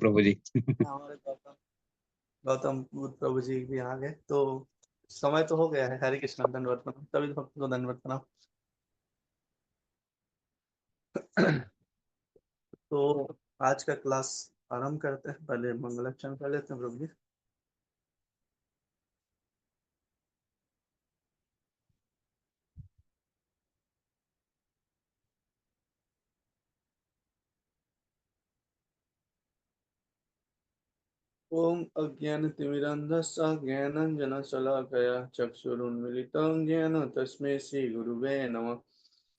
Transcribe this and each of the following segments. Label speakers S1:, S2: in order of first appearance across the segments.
S1: प्रभु जी।
S2: हमारे गौतम गौतम बुद्ध प्रभु जी भी आ गए, तो समय तो हो गया है। हरे कृष्ण, दंडवत प्रणाम, सभी भक्त को दंडवत प्रणाम। तो आज का क्लास आरंभ करते हैं। पहले मंगलाचरण कर लेते हैं प्रभु जी। ओम अज्ञानतिमिरन्धस्य ज्ञानाञ्जनशलाकया चक्षुरुन्मीलितं येन तस्मै श्रीगुरुवे नमः।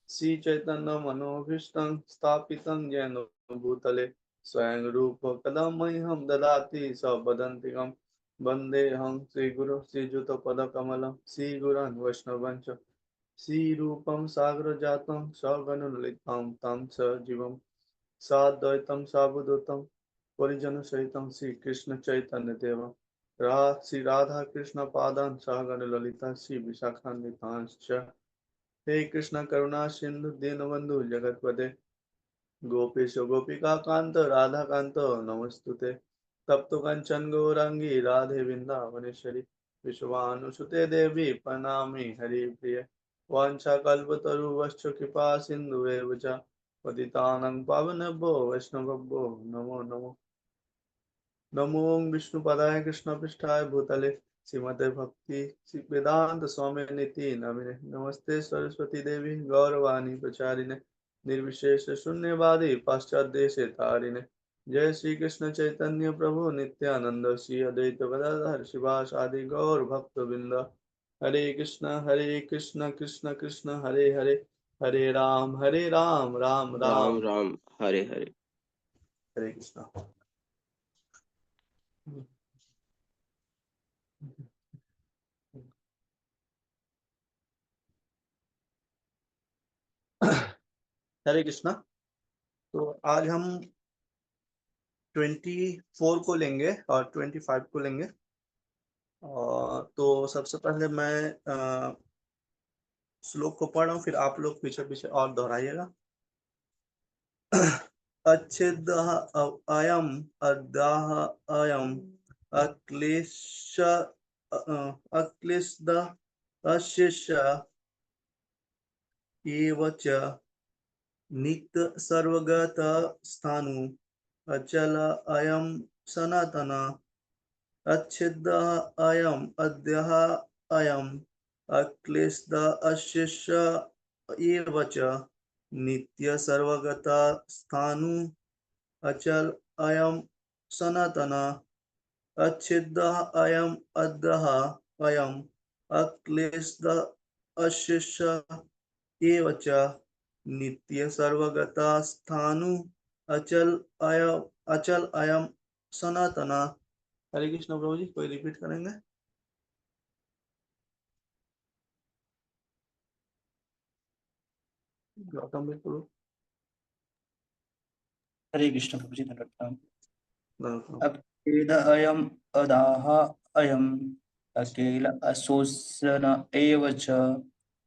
S2: श्रीचैतन्यमनोभीष्टं स्थापितं येन भूतले स्वयं रूप कदा मह्यं ददाति स वदन्तिकं वन्देऽहं श्रीगुरुं श्रीयुतपदकमलं श्रीगुरून् वैष्णवांश्च श्रीरूपं सागरजातं सगणललितं तं सजीवं साद्वैतं सावधूतं परिजन सहितं श्री कृष्ण चैतन्य देव श्री राधा कृष्ण पादान सहगण ललिता श्री विशाखान्वितांश्च। हे कृष्ण करुणा सिंधु दीनबंधु जगतपते गोपेश गोपिका कांत राधा कांत नमस्तुते। तप्त कंचन गौरांगी राधे वृंदावनेश्वरी विश्वानुसुते देवी प्रणामी हरिप्रिय। वाञ्छाकल्पतरुश्च कृपा सिन्धुवेव च पतितानां पावनेभ्यो वैष्णवेभ्यो नमो नमो। नमो विष्णुपदाय कृष्णपृष्ठाय भूतले श्रीमते भक्ति वेदांत स्वामी निति नमिने। नमस्ते सरस्वती देवी गौरवाणी प्रचारिणे निर्विशेष शून्यवादी पाश्चात्य तारिणे। जय श्री कृष्ण चैतन्य प्रभु नित्यानंद श्री अद्वैत गदाधर शिवासादि गौर भक्त बिंद। हरे कृष्ण कृष्ण कृष्ण हरे हरे, हरे राम राम
S3: राम
S2: राम
S3: राम हरे हरे।
S2: हरे कृष्ण। हरे कृष्णा। तो आज हम 24 को लेंगे और 25 को लेंगे। तो सबसे पहले मैं श्लोक को पढ़ रहा हूँ, फिर आप लोग पीछे पीछे और दोहराइएगा। अच्छेद अयम अद्याह अयम अक्लेश अक्लेशद अशिष एव च नित्य सर्वगत स्थानु अचल अयम सनातन अच्छेद अयम अद्यः अयम अक्लेशद अशिष एव च नित्य सर्वगत स्थानु अचल अयम सनातन अच्छेद अयम अद्यः अयम अक्लेशद अशिष एव च नित्य सर्वगता स्थानु अचल अयम सनातना। हरे कृष्ण प्रभु जी, कोई रिपीट करेंगे? गौतम बिल्कुल।
S4: हरे कृष्ण प्रभु जी, धन्यवाद।
S2: गौतम।
S4: अकेल अयम अदाह अयम अकेल असोसन एव च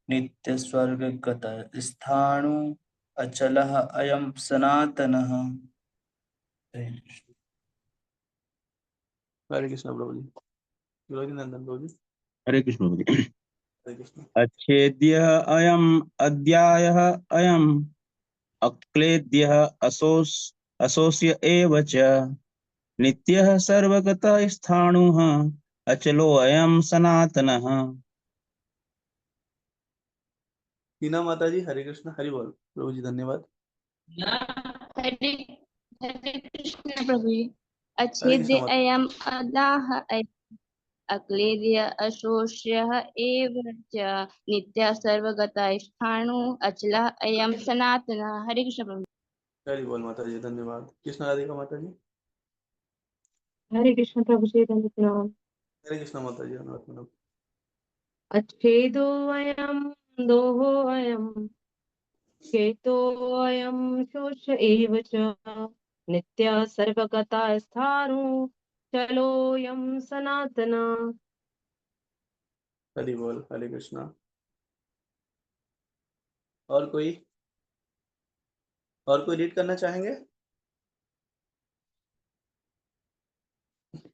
S4: नित्य स्वर्गगत स्थाणु अचलः अयम सनातनः।
S2: हरे कृष्ण प्रभु जी। विरोधी नंदन प्रभु जी।
S1: हरे कृष्ण प्रभु जी।
S2: हरे कृष्ण।
S1: अच्छेद्यः अयम् अद्यायः अयम् अक्लेद्यः असोस्य एव च नित्यः सर्वगतः स्थाणुः अचलो अयम् सनातनः।
S2: हीना माता जी, हरे कृष्ण। हरि बोल प्रभु जी, धन्यवाद।
S5: हरे हरे कृष्ण प्रभु जी।
S2: हरे
S5: अच्छेद्य
S2: कृष्ण माता।
S5: अयम अदाह अक्लेद्य अशोष्यः एव च नित्य सर्वगता स्थाणु अचलः अयम सनातनः। हरे कृष्ण प्रभु।
S2: हरि बोल माता जी, धन्यवाद। कृष्ण राधिका माता जी।
S6: हरे कृष्ण प्रभु जी, धन्यवाद।
S2: हरे कृष्ण माता जी, धन्यवाद।
S6: अच्छेदो अयम दोहो अयम केतो अयम शोष एव च नित्य सर्वगता स्थाणु चलोयम सनातन।
S2: हरि बोल। हरे कृष्णा। और कोई रीड करना चाहेंगे?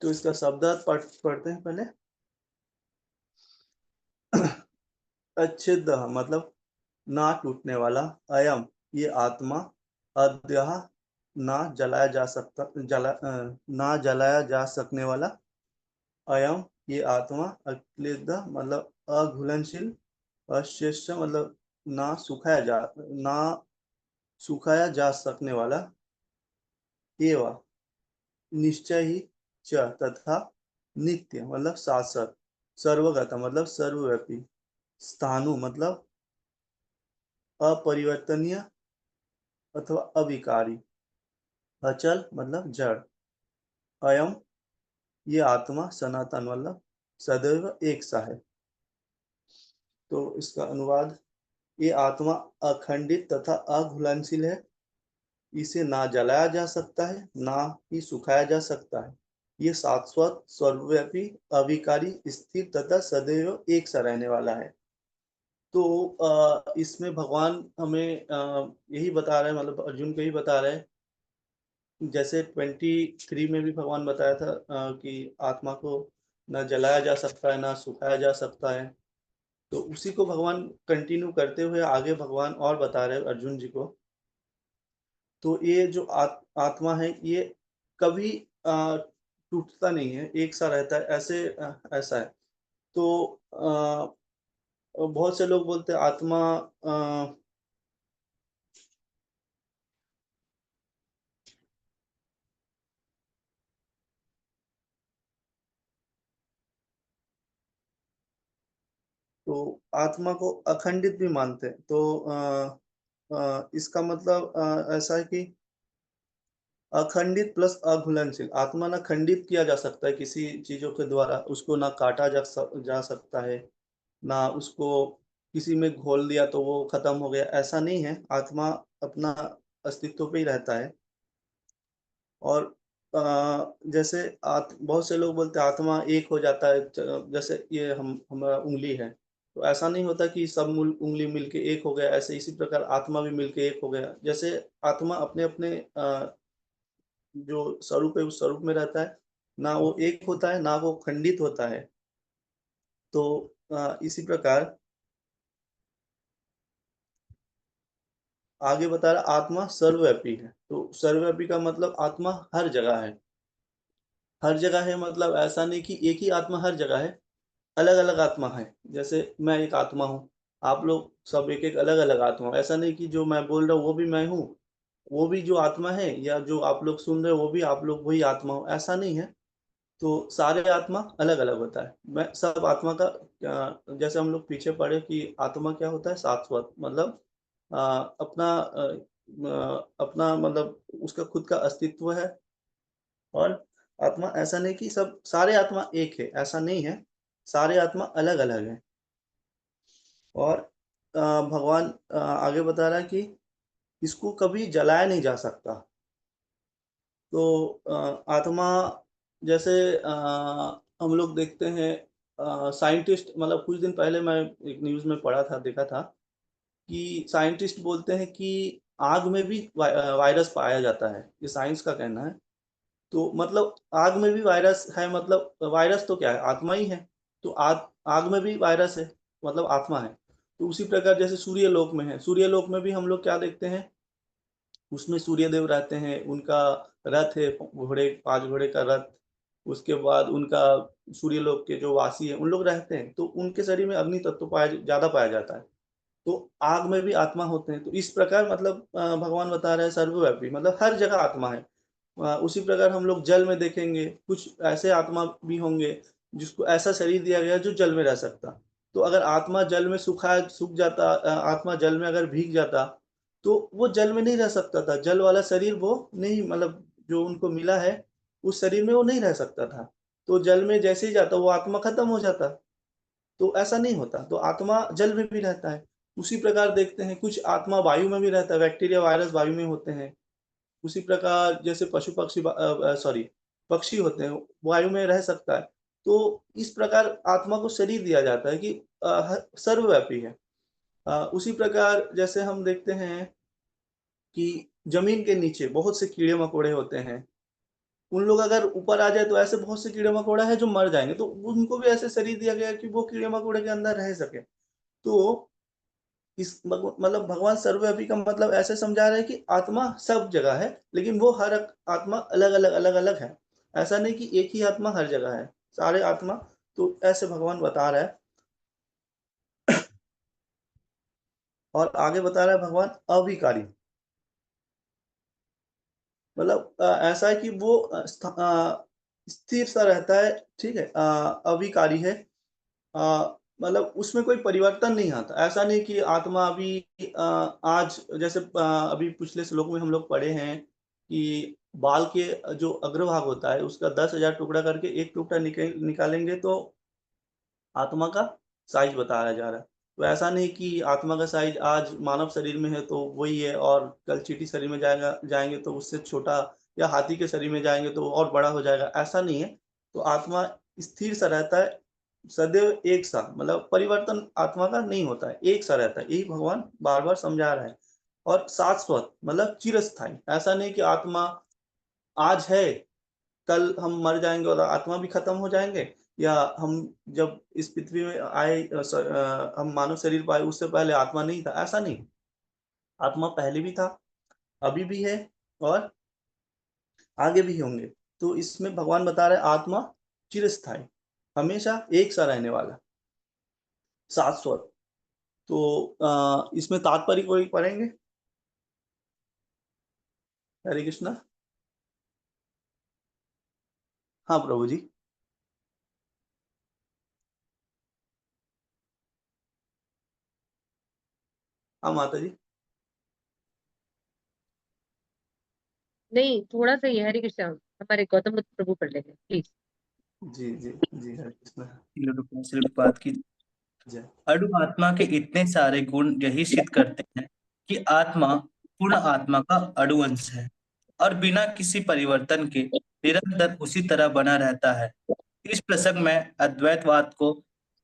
S2: तो इसका शब्दार्थ पढ़ते हैं पहले। अच्छेद मतलब ना टूटने वाला, अयम ये आत्मा, अद्यः ना जलाया जा सकता, ना जलाया जा सकने वाला, अयम ये आत्मा, अक्लेद मतलब अघुलनशील, अशेष मतलब ना सुखाया जा सकने वाला, एवं निश्चय ही च तथा नित्य मतलब शाश्वत, सर्वगत मतलब सर्वव्यापी, स्थाणु मतलब अपरिवर्तनीय अथवा अविकारी, अचल मतलब जड़, अयम ये आत्मा, सनातन मतलब सदैव एक सा है। तो इसका अनुवाद, ये आत्मा अखंडित तथा अघुलनशील है, इसे ना जलाया जा सकता है ना ही सुखाया जा सकता है, ये शाश्वत सर्वव्यापी अविकारी स्थिर तथा सदैव एक सा रहने वाला है। तो इसमें भगवान हमें यही बता रहे हैं, मतलब अर्जुन को ही बता रहे हैं। जैसे 23 में भी भगवान बताया था कि आत्मा को न जलाया जा सकता है ना सुखाया जा सकता है। तो उसी को भगवान कंटिन्यू करते हुए आगे भगवान और बता रहे हैं अर्जुन जी को। तो ये जो आत्मा है ये कभी टूटता नहीं है, एक सा रहता है, ऐसा है। तो बहुत से लोग बोलते हैं आत्मा तो आत्मा को अखंडित भी मानते हैं। तो इसका मतलब ऐसा है कि अखंडित प्लस अघुलनशील, आत्मा ना खंडित किया जा सकता है किसी चीजों के द्वारा, उसको ना काटा जा सकता है, ना उसको किसी में घोल दिया तो वो खत्म हो गया, ऐसा नहीं है। आत्मा अपना अस्तित्व पे ही रहता है। और जैसे बहुत से लोग बोलते हैं आत्मा एक हो जाता है, जैसे ये हमारा उंगली है, तो ऐसा नहीं होता कि सब उंगली मिलके एक हो गया, ऐसे इसी प्रकार आत्मा भी मिलके एक हो गया। जैसे आत्मा अपने अपने जो स्वरूप है उस स्वरूप में रहता है, ना वो एक होता है ना वो खंडित होता है। तो इसी प्रकार आगे बता रहा आत्मा सर्वव्यापी है। तो सर्वव्यापी का मतलब आत्मा हर जगह है। हर जगह है मतलब ऐसा नहीं कि एक ही आत्मा हर जगह है, अलग अलग आत्मा है। जैसे मैं एक आत्मा हूँ, आप लोग सब एक एक अलग अलग आत्मा हो। ऐसा नहीं कि जो मैं बोल रहा हूँ वो भी मैं हूँ, वो भी जो आत्मा है, या जो आप लोग सुन रहे हो वो भी आप लोग वही आत्मा हो, ऐसा नहीं है। तो सारे आत्मा अलग अलग होता है। मैं सब आत्मा का जैसे हम लोग पीछे पढ़े कि आत्मा क्या होता है, शाश्वत मतलब अपना मतलब उसका खुद का अस्तित्व है। और आत्मा ऐसा नहीं कि सब सारे आत्मा एक है, ऐसा नहीं है, सारे आत्मा अलग अलग है। और भगवान आगे बता रहा है कि इसको कभी जलाया नहीं जा सकता। तो आत्मा जैसे हम लोग देखते हैं साइंटिस्ट, मतलब कुछ दिन पहले मैं एक न्यूज़ में पढ़ा था, देखा था कि साइंटिस्ट बोलते हैं कि आग में भी वायरस पाया जाता है, ये साइंस का कहना है। तो मतलब आग में भी वायरस है, मतलब वायरस तो क्या है, आत्मा ही है। तो आग आग में भी वायरस है, मतलब आत्मा है। तो उसी प्रकार जैसे सूर्यलोक में है, सूर्यलोक में भी हम लोग क्या देखते हैं, उसमें सूर्यदेव रहते हैं, उनका रथ है, घोड़े 5 घोड़े का रथ। उसके बाद उनका सूर्यलोक के जो वासी है उन लोग रहते हैं, तो उनके शरीर में अग्नि तत्व ज्यादा पाया जाता है। तो आग में भी आत्मा होते हैं। तो इस प्रकार मतलब भगवान बता रहे हैं सर्वव्यापी मतलब हर जगह आत्मा है। उसी प्रकार हम लोग जल में देखेंगे, कुछ ऐसे आत्मा भी होंगे जिसको ऐसा शरीर दिया गया जो जल में रह सकता। तो अगर आत्मा जल में सूख जाता, आत्मा जल में अगर भीग जाता तो वो जल में नहीं रह सकता था, जल वाला शरीर वो नहीं, मतलब जो उनको मिला है उस शरीर में वो नहीं रह सकता था। तो जल में जैसे ही जाता वो आत्मा खत्म हो जाता। तो ऐसा नहीं होता, तो आत्मा जल में भी रहता है। उसी प्रकार देखते हैं कुछ आत्मा वायु में भी रहता है, बैक्टीरिया वायरस वायु में होते हैं। उसी प्रकार जैसे पशु पक्षी सॉरी पक्षी होते हैं, वायु में रह सकता है। तो इस प्रकार आत्मा को शरीर दिया जाता है कि सर्वव्यापी है। उसी प्रकार जैसे हम देखते हैं कि जमीन के नीचे बहुत से कीड़े मकोड़े होते हैं, उन लोग अगर ऊपर आ जाए तो ऐसे बहुत से कीड़े मकोड़ा है जो मर जाएंगे, तो उनको भी ऐसे शरीर दिया गया कि वो कीड़े मकोड़े के अंदर रह सके। तो इस मतलब भगवान सर्वव्यापी का मतलब ऐसे समझा रहे हैं कि आत्मा सब जगह है, लेकिन वो हर आत्मा अलग अलग है। ऐसा नहीं कि एक ही आत्मा हर जगह है, सारे आत्मा, तो ऐसे भगवान बता रहा है। और आगे बता रहा है भगवान अविकारी, मतलब ऐसा है कि वो स्थिर सा रहता है, ठीक है। अविकारी है, मतलब उसमें कोई परिवर्तन नहीं आता। ऐसा नहीं कि आत्मा अभी आज जैसे अभी पिछले श्लोक में हम लोग पढ़े हैं कि बाल के जो अग्रभाग होता है उसका 10,000 टुकड़ा करके एक टुकड़ा निकालेंगे तो आत्मा का साइज बताया जा रहा है। तो ऐसा नहीं कि आत्मा का साइज आज मानव शरीर में है तो वही है, और कल चींटी शरीर में जाएंगे तो उससे छोटा, या हाथी के शरीर में जाएंगे तो और बड़ा हो जाएगा, ऐसा नहीं है। तो आत्मा स्थिर सा रहता है, सदैव एक सा, मतलब परिवर्तन आत्मा का नहीं होता है, एक सा रहता है। यही भगवान बार बार समझा रहा है। और शाश्वत मतलब चिरस्थायी, ऐसा नहीं कि आत्मा आज है, कल हम मर जाएंगे और आत्मा भी खत्म हो जाएंगे, या हम जब इस पृथ्वी में आए हम मानव शरीर पाए उससे पहले आत्मा नहीं था, ऐसा नहीं। आत्मा पहले भी था, अभी भी है, और आगे भी होंगे। तो इसमें भगवान बता रहे आत्मा चिरस्थायी, हमेशा एक सा रहने वाला, शाश्वत। तो इसमें तात्पर्य कोई पढ़ेंगे? हरे कृष्णा। हाँ प्रभु जी। हाँ माता जी।
S6: नहीं, थोड़ा सा ही है, हरे कृष्णा। हमारे गौतम बुद्ध प्रभु पढ़ लेंगे प्लीज।
S2: जी जी जी, हरे कृष्णा।
S4: बात की
S2: जय।
S4: अणु आत्मा के इतने सारे गुण यही सिद्ध करते हैं कि आत्मा पूर्ण आत्मा का अणु अंश है और बिना किसी परिवर्तन के निरंतर उसी तरह बना रहता है। इस प्रसंग में अद्वैतवाद को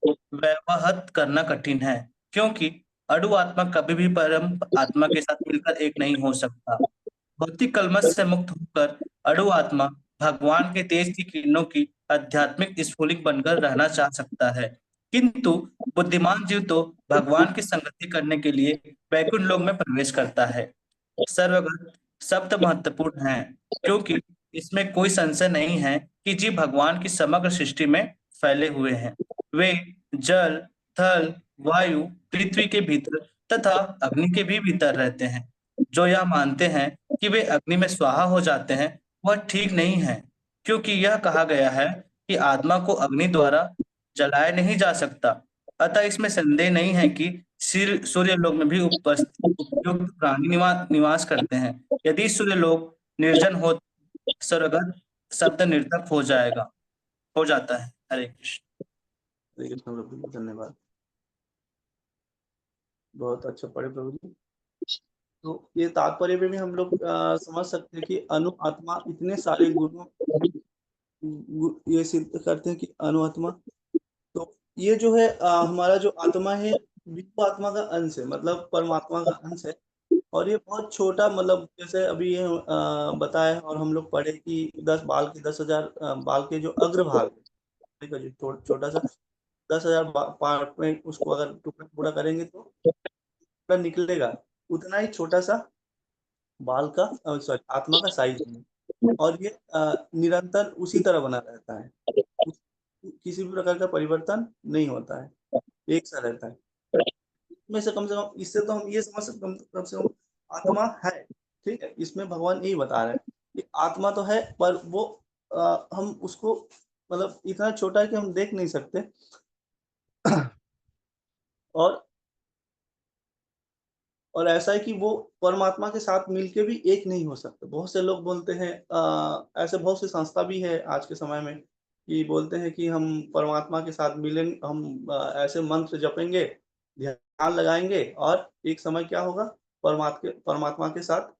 S4: व्यवहत करना कठिन है, क्योंकि अणु आत्मा कभी भी परम आत्मा के साथ मिलकर एक नहीं हो सकता। भौतिक कलमश से मुक्त होकर अणु आत्मा भगवान के तेज की किरणों की आध्यात्मिक स्फुलिंग बनकर रहना चाह सकता है, किंतु बुद्धिमान जीव तो भगवान की संगति करने के लिए वैकुंठ लोक में प्रवेश करता है। सर्वगत शब्द महत्वपूर्ण है, क्योंकि इसमें कोई संशय नहीं है कि जीव भगवान की समग्र सृष्टि में फैले हुए हैं। वे जल, थल, वायु, पृथ्वी के भीतर तथा अग्नि के भी भीतर रहते हैं। जो यह मानते हैं कि वे अग्नि में स्वाहा हो जाते हैं, वह ठीक नहीं है, क्योंकि यह कहा गया है कि आत्मा को अग्नि द्वारा जलाया नहीं जा सकता। अतः इसमें संदेह नहीं है कि सूर्य लोक में भी उपयुक्त प्राणी निवास करते हैं। यदि सूर्य लोक निर्जन हो, स्वर्गत शब्द निर्थक हो जाता है। हरे कृष्ण।
S2: हरे कृष्ण प्रभु जी, धन्यवाद। बहुत अच्छा पढ़े प्रभु जी। तो ये तात्पर्य में भी हम लोग समझ सकते हैं कि अनु आत्मा इतने सारे गुणों ये सिद्ध करते हैं कि अनु आत्मा, तो ये जो है हमारा जो आत्मा है विश्व आत्मा का अंश है, मतलब परमात्मा का अंश है। और ये बहुत छोटा, मतलब जैसे अभी ये बताया और हम लोग पढ़े कि 10 बाल के 10,000 बाल के जो अग्रभाग है, ठीक है, जो छोटा सा 10,000 पार्ट में उसको अगर टुकड़ा टुकड़ा करेंगे तो टुकड़ा निकलेगा, उतना ही छोटा सा बाल का, सॉरी, आत्मा का साइज है। और ये निरंतर उसी तरह बना रहता है, किसी भी प्रकार का परिवर्तन नहीं होता है, एक सा रहता है। में से कम इससे तो हम ये समझ सकते, कम से कम आत्मा है, ठीक है। इसमें भगवान यही बता रहे हैं कि आत्मा तो है, पर वो हम उसको, मतलब इतना छोटा है कि हम देख नहीं सकते। और ऐसा है कि वो परमात्मा के साथ मिलके भी एक नहीं हो सकते। बहुत से लोग बोलते हैं, ऐसे बहुत सी संस्था भी है आज के समय में कि बोलते हैं कि हम परमात्मा के साथ मिलेंगे, हम ऐसे मंत्र जपेंगे, ध्यान लगाएंगे, और एक समय क्या होगा, परमात्मा के साथ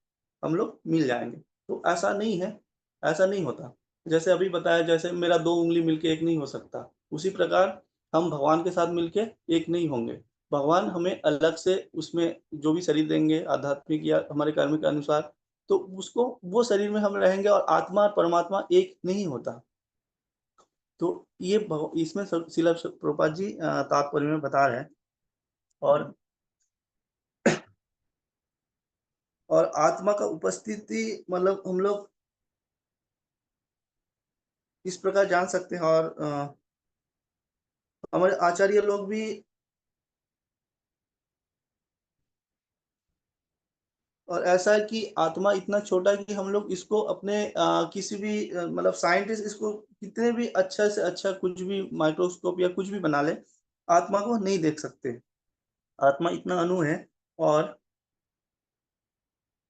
S2: हम लोग मिल जाएंगे। तो ऐसा नहीं है, ऐसा नहीं होता। जैसे अभी बताया, जैसे मेरा 2 उंगली मिलके एक नहीं हो सकता, उसी प्रकार हम भगवान के साथ मिलके एक नहीं होंगे। भगवान हमें अलग से उसमें जो भी शरीर देंगे आध्यात्मिक या हमारे कर्म के अनुसार, तो उसको वो शरीर में हम रहेंगे और आत्मा और परमात्मा एक नहीं होता। तो ये इसमें श्रील प्रभुपाद जी तात्पर्य में बता रहे हैं। और आत्मा का उपस्थिति मतलब हम लोग इस प्रकार जान सकते हैं। और हमारे आचार्य लोग भी और ऐसा है कि आत्मा इतना छोटा है कि हम लोग इसको अपने किसी भी मतलब साइंटिस्ट इसको कितने भी अच्छा से अच्छा कुछ भी माइक्रोस्कोप या कुछ भी बना ले, आत्मा को नहीं देख सकते। आत्मा इतना अणु है। और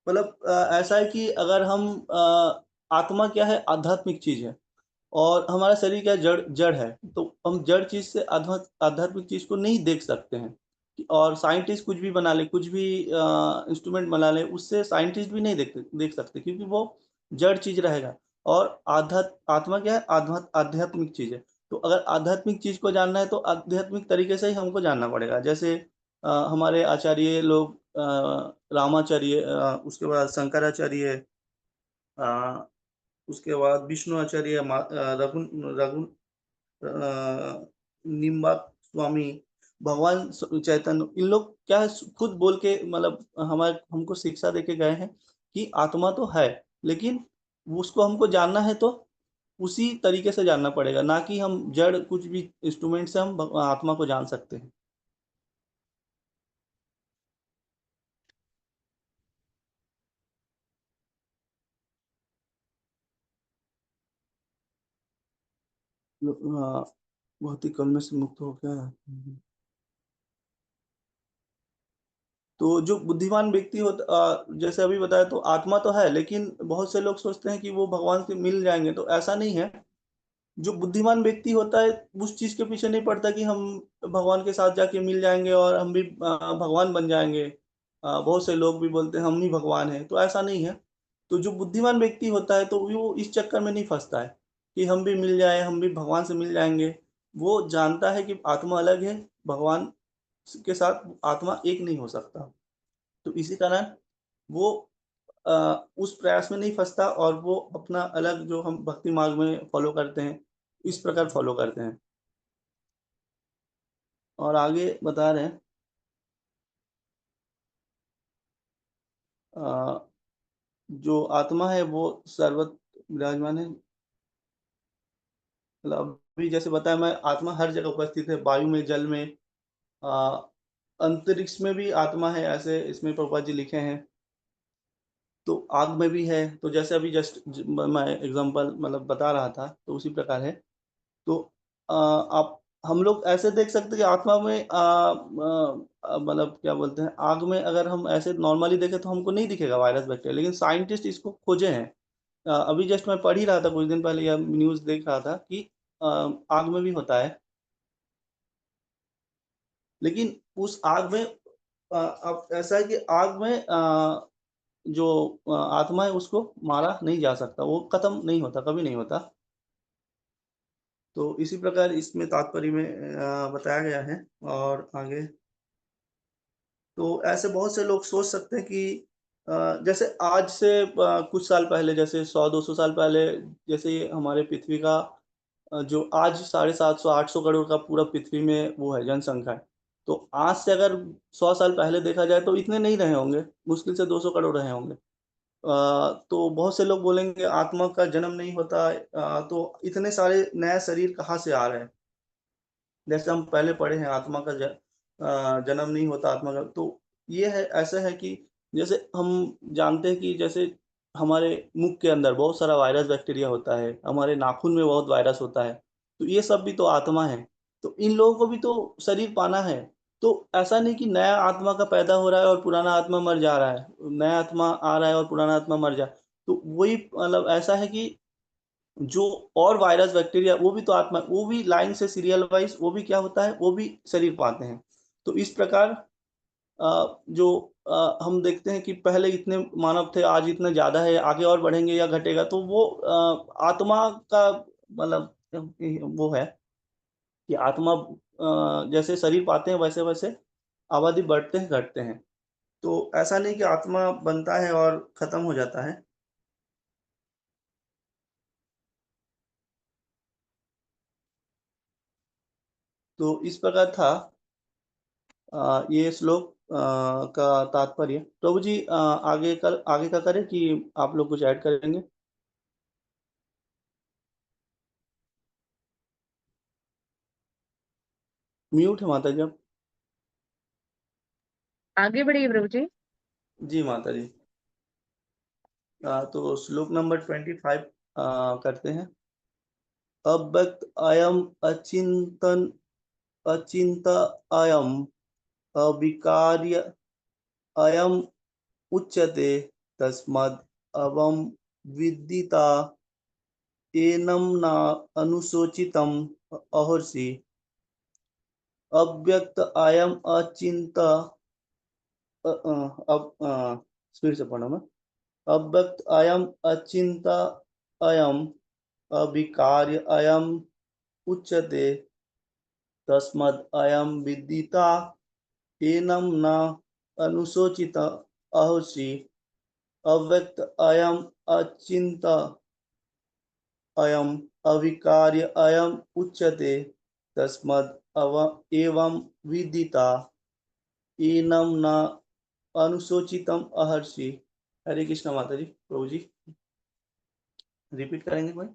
S2: मतलब ऐसा है कि अगर हम आत्मा क्या है, आध्यात्मिक चीज है, और हमारा शरीर क्या है, जड़ जड़ है। तो हम जड़ चीज से आध्यात्मिक चीज को नहीं देख सकते हैं। और साइंटिस्ट कुछ भी बना ले, कुछ भी इंस्ट्रूमेंट बना ले, उससे साइंटिस्ट भी नहीं देख सकते, क्योंकि वो जड़ चीज रहेगा। और आत्मा क्या है, आध्यात्मिक चीज है। तो अगर आध्यात्मिक चीज को जानना है तो आध्यात्मिक तरीके से ही हमको जानना पड़ेगा। जैसे हमारे आचार्य लोग रामाचार्य, उसके बाद शंकराचार्य, अ, उसके बाद विष्णु आचार्य, रघु रघु निम्बाक स्वामी, भगवान चैतन्य, इन लोग क्या है, खुद बोल के मतलब हमारे हमको शिक्षा देके गए हैं कि आत्मा तो है, लेकिन उसको हमको जानना है तो उसी तरीके से जानना पड़ेगा, ना कि हम जड़ कुछ भी इंस्ट्रूमेंट से हम आत्मा को जान सकते हैं। भौतिक कल में से मुक्त हो गया। तो जो बुद्धिमान व्यक्ति होता, जैसे अभी बताया, तो आत्मा तो है, लेकिन बहुत से लोग सोचते हैं कि वो भगवान से मिल जाएंगे, तो ऐसा नहीं है। जो बुद्धिमान व्यक्ति होता है उस चीज के पीछे नहीं पड़ता कि हम भगवान के साथ जाके मिल जाएंगे और हम भी भगवान बन जाएंगे। बहुत से लोग भी बोलते हैं हम ही भगवान हैं, तो ऐसा नहीं है। तो जो बुद्धिमान व्यक्ति होता है तो वो इस चक्कर में नहीं फंसता है कि हम भी मिल जाए, हम भी भगवान से मिल जाएंगे। वो जानता है कि आत्मा अलग है, भगवान के साथ आत्मा एक नहीं हो सकता। तो इसी कारण वो उस प्रयास में नहीं फंसता, और वो अपना अलग जो हम भक्ति मार्ग में फॉलो करते हैं, इस प्रकार फॉलो करते हैं। और आगे बता रहे हैं, जो आत्मा है वो सर्वत्र विराजमान है। मतलब अभी जैसे बताया, मैं आत्मा हर जगह उपस्थित है, वायु में, जल में, अ, अंतरिक्ष में भी आत्मा है, ऐसे इसमें प्रभुपाद जी लिखे हैं। तो आग में भी है। तो जैसे अभी जस्ट मैं एग्जांपल मतलब बता रहा था, तो उसी प्रकार है। तो आप हम लोग ऐसे देख सकते हैं कि आत्मा में मतलब क्या बोलते हैं, आग में अगर हम ऐसे नॉर्मली देखें तो हमको नहीं दिखेगा वायरस बैक्टीरिया, लेकिन साइंटिस्ट इसको खोजे हैं। अभी जस्ट मैं पढ़ ही रहा था कुछ दिन पहले, या न्यूज़ देख रहा था कि आग में भी होता है। लेकिन उस आग में अब ऐसा है कि आग में जो आत्मा है उसको मारा नहीं जा सकता, वो खत्म नहीं होता, कभी नहीं होता। तो इसी प्रकार इसमें तात्पर्य में बताया गया है। और आगे तो ऐसे बहुत से लोग सोच सकते हैं कि जैसे आज से कुछ साल पहले, जैसे 100-200 साल पहले, जैसे ये हमारे पृथ्वी का जो आज 750-800 करोड़ का पूरा पृथ्वी में वो है जनसंख्या है। तो आज से अगर 100 साल पहले देखा जाए तो इतने नहीं रहे होंगे, मुश्किल से 200 करोड़ रहे होंगे। तो बहुत से लोग बोलेंगे आत्मा का जन्म नहीं होता, तो इतने सारे नए शरीर कहाँ से आ रहे हैं। जैसे हम पहले पढ़े हैं, आत्मा का जन्म नहीं होता, आत्मा का। तो ये है, ऐसा है कि जैसे हम जानते हैं कि जैसे हमारे मुख के अंदर बहुत सारा वायरस बैक्टीरिया होता है, हमारे नाखून में बहुत वायरस होता है, तो ये सब भी तो आत्मा है। तो इन लोगों को भी तो शरीर पाना है। तो ऐसा नहीं कि नया आत्मा का पैदा हो रहा है और पुराना आत्मा मर जा रहा है, नया आत्मा आ रहा है और पुराना आत्मा मर जा। तो वही मतलब ऐसा है कि जो और वायरस बैक्टीरिया, वो भी तो आत्मा, वो भी लाइन से सीरियल वाइज, वो भी क्या होता है, वो भी शरीर पाते हैं। तो इस प्रकार जो हम देखते हैं कि पहले इतने मानव थे, आज इतना ज्यादा है, आगे और बढ़ेंगे या घटेगा, तो वो आत्मा का मतलब वो है कि आत्मा जैसे शरीर पाते हैं, वैसे वैसे आबादी बढ़ते हैं, घटते हैं। तो ऐसा नहीं कि आत्मा बनता है और खत्म हो जाता है। तो इस प्रकार था ये श्लोक का तात्पर्य। प्रभु जी आगे का करें कि आप लोग कुछ ऐड करेंगे? म्यूट है माता जी आप।
S6: आगे बढ़िए प्रभु जी।
S2: जी माता जी। तो श्लोक नंबर 25 करते हैं। अव्यक्त अयम अचिंत अयम अविकार्य अयम उच्यते तस्माद् अवम विदिता एनं न अनुशोचितम् अहर्षि। अव्यक्त अयम अचिंत अब फिर से पढ़ना मैं। अव्यक्त अयम अचिंत अयम अविकार्य अयम उच्यते तस्माद् अयम विदिता एनं न अनुशोचित अहर्षि। अव्यक्त अयम अचिंत अयम अविकार्य अयम उच्यते तस्माद् एवं विदिता एनं न अनुशोचितम अहर्षि। हरे कृष्ण माता जी। प्रभु जी रिपीट करेंगे कोई?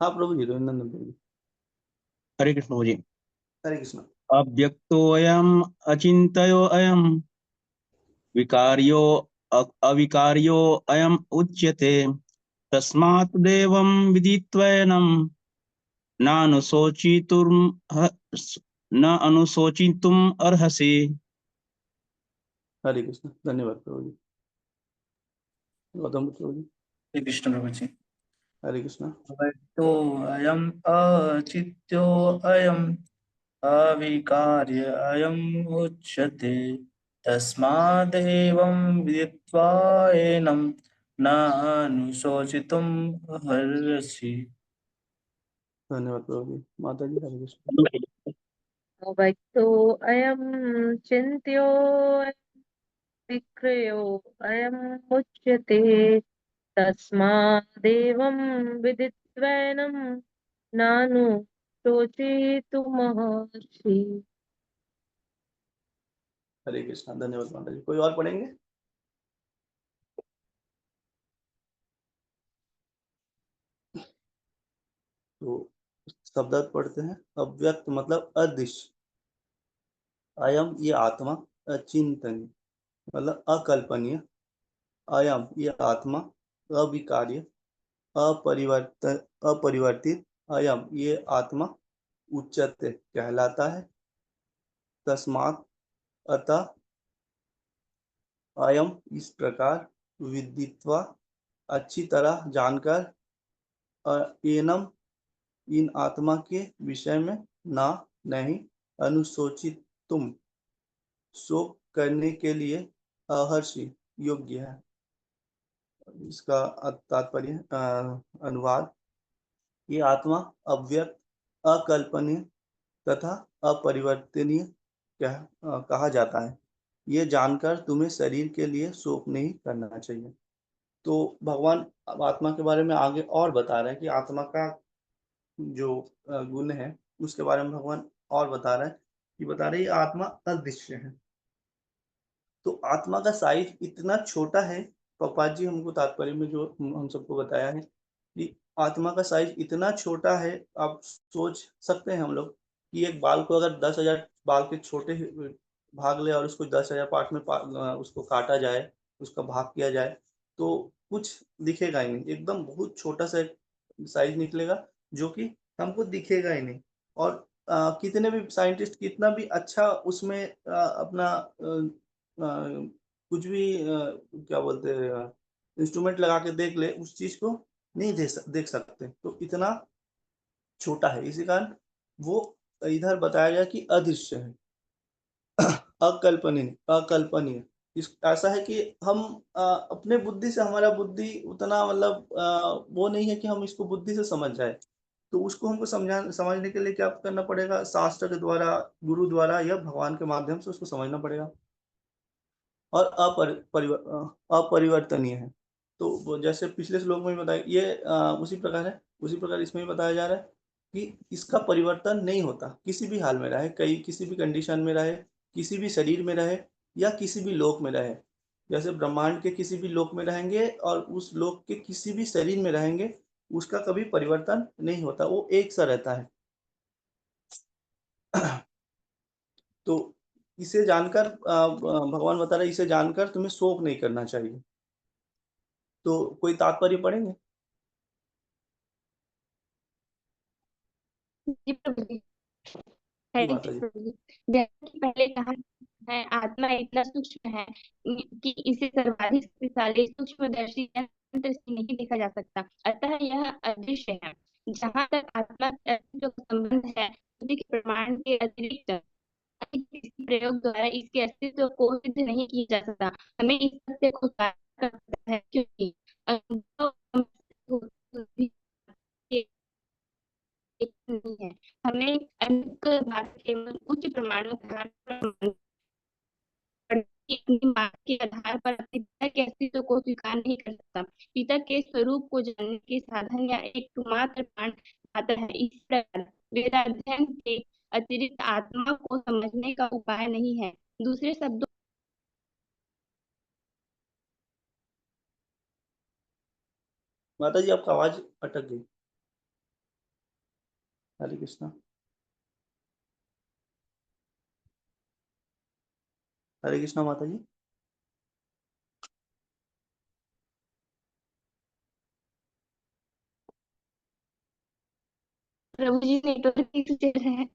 S2: हाँ प्रभु जी, रविंद्र प्रभु जी।
S1: हरे कृष्ण प्रभु जी।
S2: हरे कृष्ण।
S1: अव्यक्तोऽयम् अचिन्तयोऽयम् विकार्यो अविकार्यो अयम् उच्यते तस्मात् देवं विदित्वैनं न अनुशोचितुम् अर्हसि।
S2: हरे कृष्ण। धन्यवाद प्रभु जी। गौतम प्रभु जी।
S4: श्री कृष्ण प्रभु जी।
S2: हरे कृष्ण।
S4: अव्यक्तो अयम् अचित्यो अयम् अविकार्य अयम् उच्यते तस्मादेवं विदित्वा एनं न अनुशोचितुम् अर्हसि।
S2: धन्यवाद प्रभु जी। माता जी हरे कृष्ण।
S6: अव्यक्तो अयम चिन्त्यो विक्रयो अयम उच्यते तस्मादेवं विदित्वैनं नानु शोचितुमर्हसि।
S2: हरे कृष्ण। धन्यवाद माता जी। कोई और पढ़ेंगे? तो शब्दार्थ पढ़ते हैं। अव्यक्त मतलब अदृश्य। अयम ये आत्मा। अचिंतनीय मतलब अकल्पनीय। अयम ये आत्मा। अविकार्य अपरिवर्तित। अयम ये आत्मा उच्चते कहलाता है। तस्मात् अतः अयम इस प्रकार विदित्वा अच्छी तरह जानकर एनम इन आत्मा के विषय में ना नहीं अनुशोचित तुम शोक करने के लिए अहर्षि योग्य है। इसका तात्पर्य अनुवाद। ये आत्मा अव्यक्त अकल्पनीय तथा अपरिवर्तनीय कहा जाता है। ये जानकर तुम्हें शरीर के लिए शोक नहीं करना चाहिए। तो भगवान अब आत्मा के बारे में आगे और बता रहे हैं कि आत्मा का जो गुण है उसके बारे में भगवान और बता रहे हैं कि बता रहे आत्मा अदृश्य है। तो आत्मा का साइज इतना छोटा है। पपा जी हमको तात्पर्य में जो हम सबको बताया है कि आत्मा का साइज इतना छोटा है। आप सोच सकते हैं हम लोग कि एक बाल को अगर 10,000 बाल के छोटे भाग ले और उसको 10,000 पार्ट में उसको काटा जाए, उसका भाग किया जाए तो कुछ दिखेगा ही नहीं। एकदम बहुत छोटा सा साइज निकलेगा जो कि हमको दिखेगा ही नहीं। और कितने भी साइंटिस्ट कितना भी अच्छा उसमें अपना कुछ भी क्या बोलते हैं इंस्ट्रूमेंट लगा के देख ले उस चीज को नहीं देख सकते। तो इतना छोटा है। इसी कारण वो इधर बताया गया कि अदृश्य है। अकल्पनीय अकल्पनीय। इस ऐसा है कि हम अपने बुद्धि से, हमारा बुद्धि उतना मतलब वो नहीं है कि हम इसको बुद्धि से समझ जाए। तो उसको हमको समझने के लिए क्या करना पड़ेगा? शास्त्र के द्वारा, गुरु द्वारा या भगवान के माध्यम से उसको समझना पड़ेगा। और अपरिवर्तनीय है। तो वो जैसे पिछले श्लोक में भी बताया, ये उसी प्रकार है, उसी प्रकार इसमें भी बताया जा रहा है कि इसका परिवर्तन नहीं होता, किसी भी हाल में रहे, किसी भी कंडीशन में रहे, किसी भी शरीर में रहे या किसी भी लोक में रहे। जैसे ब्रह्मांड के किसी भी लोक में रहेंगे और उस लोक के किसी भी शरीर में रहेंगे, उसका कभी परिवर्तन नहीं होता, वो एक सा रहता है। तो इसे जानकर भगवान बता रहे, इसे जानकर तुम्हें शोक नहीं करना चाहिए। तो कोई तात्पर्य पढ़ेंगे?
S5: जी प्रभु जी।
S2: जी
S5: हरे
S2: माता जी।
S5: प्रभु जी। जैसा कि पहले कहा है, आत्मा इतना सूक्ष्म है कि इसे सर्वाधिक शक्तिशाली सूक्ष्मदर्शी यंत्र से नहीं देखा जा सकता, अतः यह अदृश्य है। जहाँ तक आत्मा के अस्तित्व का संबंध है, बुद्धि के प्रमाण के अतिरिक्त अन्य किसी प्रयोग द्वारा इसके अस्तित्व को सिद्ध नहीं किया जा सकता। हमें इस सत्य को स्वीकार करना पड़ता है, क्योंकि अनुभव भी एक नहीं है। हमें अनेक बार केवल उच्च प्रमाणों के आधार पर अपनी बात के आधार पर अपने पिता के अस्तित्व को स्वीकार नहीं कर सकता। पिता के स्वरूप को जानने के साधन या एकमात्र प्रमाण मात्र है। इस प्रकार वेदाध्ययन के अतिरिक्त आत्मा को समझने का उपाय नहीं है। दूसरे शब्दों
S2: माता जी आपका आवाज अटक गई। हरे कृष्णा। हरे कृष्णा माता जी।
S5: प्रभु जी नेटवर्क चल रहे हैं।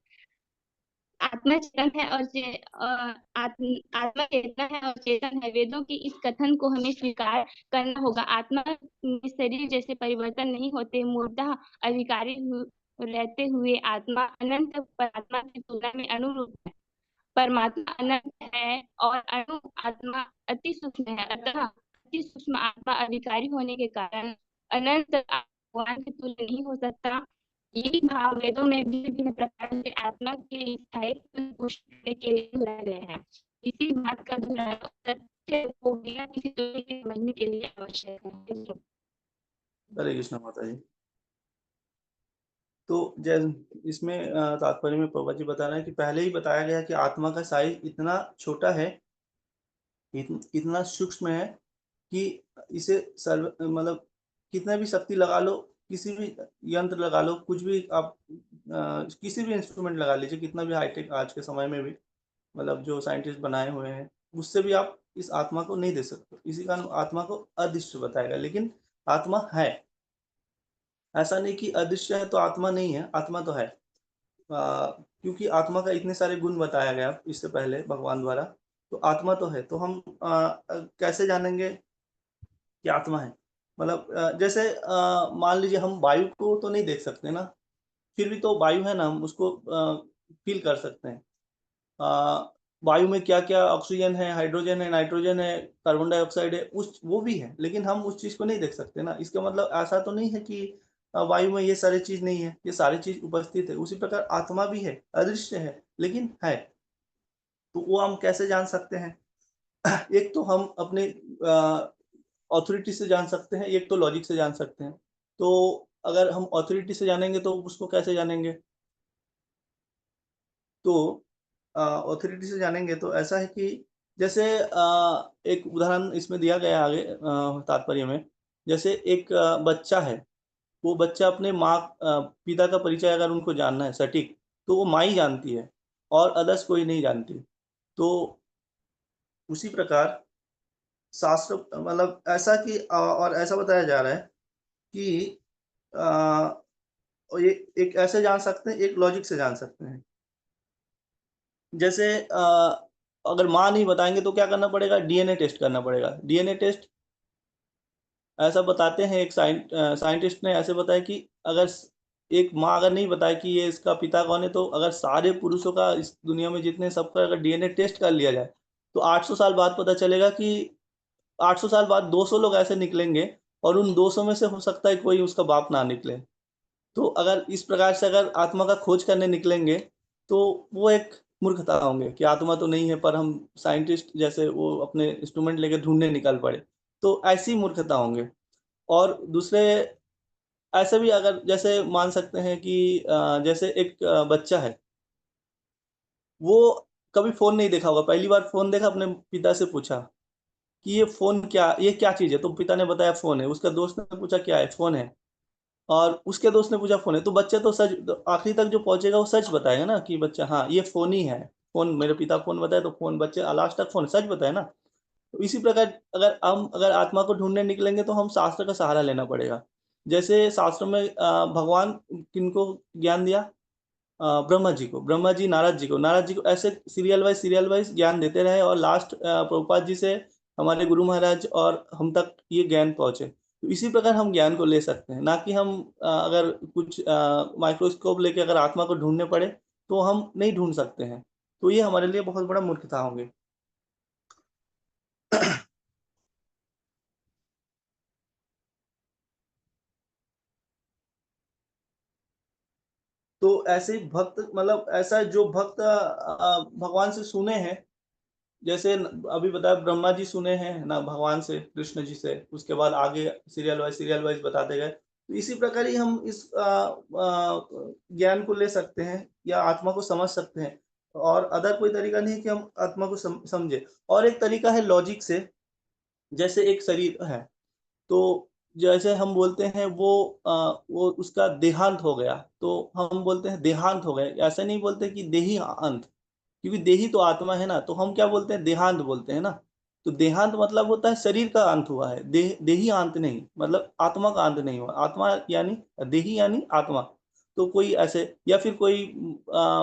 S5: आत्मा चेतन है और आत्मा चेतना है और चेतन है। वेदों के इस कथन को हमें स्वीकार करना होगा। आत्मा में शरीर जैसे परिवर्तन नहीं होते। मूर्धा अविकारी रहते हुए आत्मा अनंत परमात्मा की तुलना में अनुरूप है। परमात्मा अनंत है और अणु आत्मा अति सूक्ष्म है, अतः अति सूक्ष्म आत्मा अविकारी होने के कारण अनंत भगवान की तुल्य नहीं हो सकता। यही भाव वेदों में भिन्न भिन्न प्रकार से आत्मा के स्थायित्व की पुष्टि करने के लिए दोहराए गए हैं। इसी बात का दोहराव सत्य को बिना किसी तुलना के समझने के लिए आवश्यक है।
S2: हरे कृष्णा माता जी। तो जैसे इसमें तात्पर्य में प्रभुपाद जी बता रहे हैं कि पहले ही बताया गया कि आत्मा का साइज इतना छोटा है, इतना सूक्ष्म है कि इसे सर्व मतलब कितना भी शक्ति लगा लो, किसी भी यंत्र लगा लो, कुछ भी आप किसी भी इंस्ट्रूमेंट लगा लीजिए, कितना भी हाईटेक आज के समय में भी मतलब जो साइंटिस्ट बनाए हुए हैं, उससे भी आप इस आत्मा को नहीं दे सकते। इसी कारण आत्मा को अदृश्य बताएगा, लेकिन आत्मा है। ऐसा नहीं कि अदृश्य है तो आत्मा नहीं है, आत्मा तो है। क्योंकि आत्मा का इतने सारे गुण बताया गया इससे पहले भगवान द्वारा, तो आत्मा तो है। तो हम कैसे जानेंगे कि आत्मा है? मतलब जैसे मान लीजिए हम वायु को तो नहीं देख सकते ना, फिर भी तो वायु है ना, हम उसको फील कर सकते हैं। वायु में क्या-क्या ऑक्सीजन है, हाइड्रोजन है, नाइट्रोजन है, कार्बन डाइऑक्साइड है, उस वो भी है, लेकिन हम उस चीज़ को नहीं देख सकते ना। इसका मतलब ऐसा तो नहीं है कि वायु में ये सारी चीज़ नहीं है, ये सारी चीज़ उपस्थित है। उसी प्रकार आत्मा भी है, अदृश्य है, लेकिन है। तो वो हम कैसे जान सकते हैं? एक तो हम अपने ऑथोरिटी से जान सकते हैं, एक तो लॉजिक से जान सकते हैं। तो अगर हम ऑथोरिटी से जानेंगे तो उसको कैसे जानेंगे? तो ऑथोरिटी से जानेंगे तो ऐसा है कि जैसे एक उदाहरण इसमें दिया गया है आगे तात्पर्य में। जैसे एक बच्चा है, वो बच्चा अपने पिता का परिचय अगर उनको जानना है सटीक, तो वो माँ ही जानती है और अदर्स कोई नहीं जानती। तो उसी प्रकार शास्त्र मतलब ऐसा कि और ऐसा बताया जा रहा है कि अ, और ये एक ऐसे जान सकते हैं, एक लॉजिक से जान सकते हैं। जैसे अगर माँ नहीं बताएँगे तो क्या करना पड़ेगा? डीएनए टेस्ट करना पड़ेगा। डीएनए टेस्ट ऐसा बताते हैं, एक साइंटिस्ट ने ऐसे बताया कि अगर एक माँ अगर नहीं बताए कि ये इसका पिता कौन है, तो अगर सारे पुरुषों का इस दुनिया में जितने सबका अगर डीएनए टेस्ट कर लिया जाए तो 800 साल बाद पता चलेगा कि 800 साल बाद 200 लोग ऐसे निकलेंगे और उन 200 में से हो सकता है कोई उसका बाप ना निकले। तो अगर इस प्रकार से अगर आत्मा का खोज करने निकलेंगे तो वो एक मूर्खता होंगे कि आत्मा तो नहीं है, पर हम साइंटिस्ट जैसे वो अपने इंस्ट्रूमेंट लेके ढूंढने निकल पड़े, तो ऐसी मूर्खता होंगे। और दूसरे ऐसे भी अगर जैसे मान सकते हैं कि जैसे एक बच्चा है, वो कभी फोन नहीं देखा होगा, पहली बार फोन देखा, अपने पिता से पूछा कि ये फोन क्या, ये क्या चीज है, तो पिता ने बताया फोन है। उसका दोस्त ने पूछा क्या है, फोन है। और उसके दोस्त ने पूछा फोन है, तो बच्चे तो सच, तो आखिरी तक जो पहुंचेगा वो सच बताएगा ना कि बच्चा हाँ ये फोन ही है, फोन, मेरे पिता फोन बताए तो फोन, बच्चे लास्ट तक फोन सच बताए ना। तो इसी प्रकार अगर आत्मा को ढूंढने निकलेंगे तो हम शास्त्र का सहारा लेना पड़ेगा। जैसे शास्त्र में भगवान किनको ज्ञान दिया, ब्रह्मा जी नारद जी को ऐसे सीरियल वाइज ज्ञान देते रहे, और लास्ट प्रभुपाद जी से हमारे गुरु महाराज और हम तक ये ज्ञान पहुंचे। तो इसी प्रकार हम ज्ञान को ले सकते हैं, ना कि हम अगर कुछ माइक्रोस्कोप लेके अगर आत्मा को ढूंढने पड़े तो हम नहीं ढूंढ सकते हैं। तो ये हमारे लिए बहुत बड़ा मूर्खता होंगे। तो ऐसे ही भक्त, मतलब ऐसा जो भक्त भगवान से सुने हैं, जैसे अभी बताया ब्रह्मा जी सुने हैं ना भगवान से, कृष्ण जी से, उसके बाद आगे सीरियल वाइज बताते गए। तो इसी प्रकार ही हम इस ज्ञान को ले सकते हैं या आत्मा को समझ सकते हैं। और अदर कोई तरीका नहीं है कि हम आत्मा को समझे। और एक तरीका है लॉजिक से, जैसे एक शरीर है, तो जैसे हम बोलते हैं वो उसका देहांत हो गया, तो हम बोलते हैं देहांत हो गया, ऐसा नहीं बोलते कि देही अंत, क्योंकि देही तो आत्मा है ना, तो हम क्या बोलते हैं, देहांत बोलते हैं ना। तो देहांत मतलब होता है शरीर का अंत हुआ है, देही अंत नहीं, मतलब आत्मा का अंत नहीं हुआ। आत्मा यानी देही यानी आत्मा। तो कोई ऐसे, या फिर कोई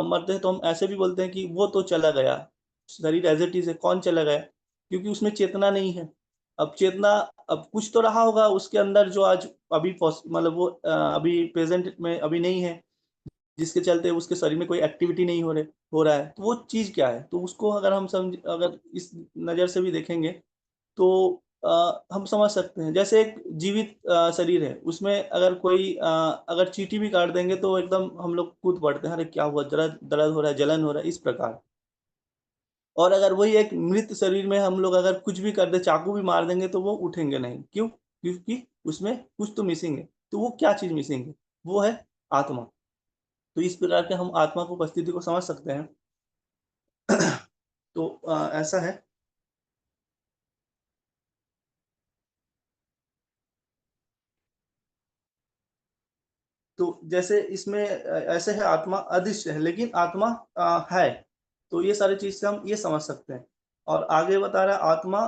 S2: मरते हैं तो हम ऐसे भी बोलते हैं कि वो तो चला गया, शरीर एज इट इज है, कौन चला गया, क्योंकि उसमें चेतना नहीं है। अब चेतना, अब कुछ तो रहा होगा उसके अंदर जो आज अभी मतलब वो अभी प्रेजेंट में अभी नहीं है, जिसके चलते उसके शरीर में कोई एक्टिविटी नहीं हो रहा है, तो वो चीज क्या है। तो उसको अगर हम समझ, अगर इस नजर से भी देखेंगे तो हम समझ सकते हैं। जैसे एक जीवित शरीर है, उसमें अगर कोई अगर चींटी भी काट देंगे तो एकदम हम लोग कूद पड़ते हैं, अरे क्या हुआ, दर्द दर्द हो रहा है, जलन हो रहा है, इस प्रकार। और अगर वही एक मृत शरीर में हम लोग अगर कुछ भी कर दे, चाकू भी मार देंगे, तो वो उठेंगे नहीं, क्यों, क्योंकि उसमें कुछ तो मिसिंग है। तो वो क्या चीज मिसिंग है, वो है आत्मा। तो इस प्रकार के हम आत्मा को उपस्थिति को समझ सकते हैं। तो ऐसा है। तो जैसे इसमें ऐसे है, आत्मा अदृश्य है लेकिन आत्मा है। तो ये सारी चीज से हम ये समझ सकते हैं। और आगे बता रहा है आत्मा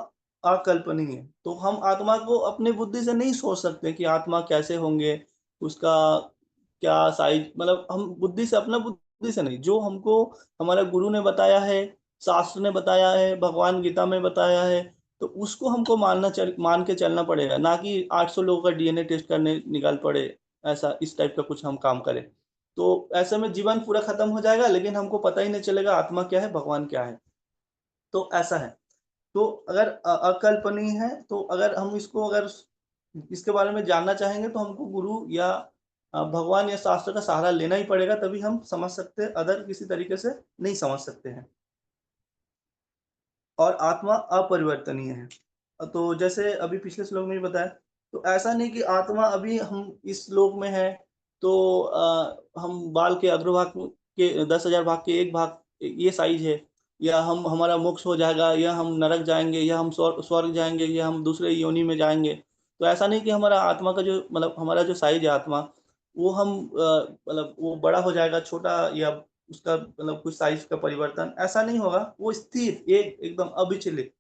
S2: अकल्पनीय है। तो हम आत्मा को अपनी बुद्धि से नहीं सोच सकते कि आत्मा कैसे होंगे, उसका क्या साइज, मतलब हम बुद्धि से, अपना बुद्धि से नहीं, जो हमको हमारा गुरु ने बताया है, शास्त्र ने बताया है, भगवान गीता में बताया है, तो उसको हमको मान के चलना पड़ेगा, ना कि 800 लोगों का डीएनए टेस्ट करने निकाल पड़े, ऐसा इस टाइप का कुछ हम काम करें। तो ऐसे में जीवन पूरा खत्म हो जाएगा, लेकिन हमको पता ही नहीं चलेगा आत्मा क्या है, भगवान क्या है। तो ऐसा है। तो अगर अकल्पनीय है, तो अगर हम इसको, अगर इसके बारे में जानना चाहेंगे तो हमको गुरु या भगवान या शास्त्र का सहारा लेना ही पड़ेगा, तभी हम समझ सकते हैं, अदर किसी तरीके से नहीं समझ सकते हैं। और आत्मा अपरिवर्तनीय है। तो जैसे अभी पिछले श्लोक में भी बताया, तो ऐसा नहीं कि आत्मा अभी हम इस श्लोक में है तो हम बाल के अग्रभाग के 10,000 भाग के एक भाग ये साइज है, या हम हमारा मोक्ष हो जाएगा, या हम नरक जाएंगे, या हम स्वर्ग जाएंगे, या हम दूसरे योनि में जाएंगे। तो ऐसा नहीं कि हमारा आत्मा का जो, मतलब हमारा जो साइज है आत्मा, वो हम मतलब वो बड़ा हो जाएगा, छोटा, या उसका मतलब कुछ साइज का परिवर्तन ऐसा नहीं होगा। वो स्थिर, एक एकदम अविचलित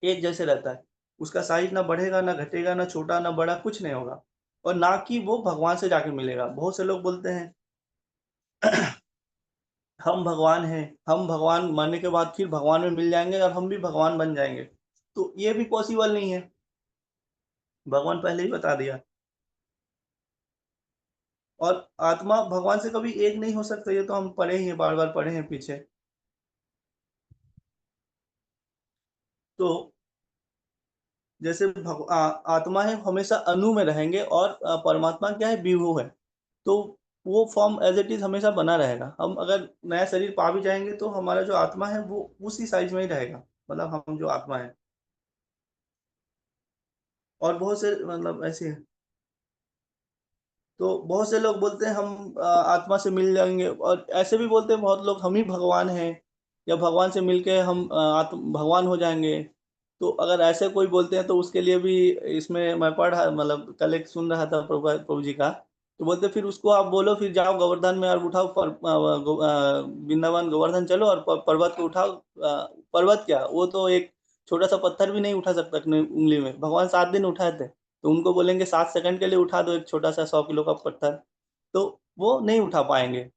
S2: एक जैसे रहता है। उसका साइज ना बढ़ेगा ना घटेगा, ना छोटा ना बड़ा, कुछ नहीं होगा। और ना कि वो भगवान से जाके मिलेगा। बहुत से लोग बोलते हैं हम भगवान हैं, हम भगवान मरने के बाद फिर भगवान में मिल जाएंगे और हम भी भगवान बन जाएंगे। तो ये भी पॉसिबल नहीं है, भगवान पहले ही बता दिया। और आत्मा भगवान से कभी एक नहीं हो सकता, ये तो हम पढ़े ही हैं, बार बार पढ़े हैं पीछे। तो जैसे आत्मा है हमेशा अणु में रहेंगे, और परमात्मा क्या है, विभु है। तो वो फॉर्म एज इट इज हमेशा बना रहेगा। हम अगर नया शरीर पा भी जाएंगे तो हमारा जो आत्मा है वो उसी साइज में ही रहेगा, मतलब हम जो आत्मा है। और बहुत से मतलब ऐसे हैं। तो बहुत से लोग बोलते हैं हम आत्मा से मिल जाएंगे, और ऐसे भी बोलते हैं बहुत लोग हम ही भगवान हैं, या भगवान से मिलके हम भगवान हो जाएंगे। तो अगर ऐसे कोई बोलते हैं तो उसके लिए भी, इसमें मैं पढ़ रहा, मतलब कल एक सुन रहा था प्रभु जी का, तो बोलते फिर उसको आप बोलो, फिर जाओ गोवर्धन में और उठाओ वृंदावन गोवर्धन चलो और पर्वत को उठाओ। पर्वत क्या, वो तो एक छोटा सा पत्थर भी नहीं उठा सकता अपने उंगली में, भगवान 7 दिन उठाए थे। तो उनको बोलेंगे 7 सेकंड के लिए उठा दो एक छोटा सा 100 किलो का पत्थर, तो वो नहीं उठा पाएंगे।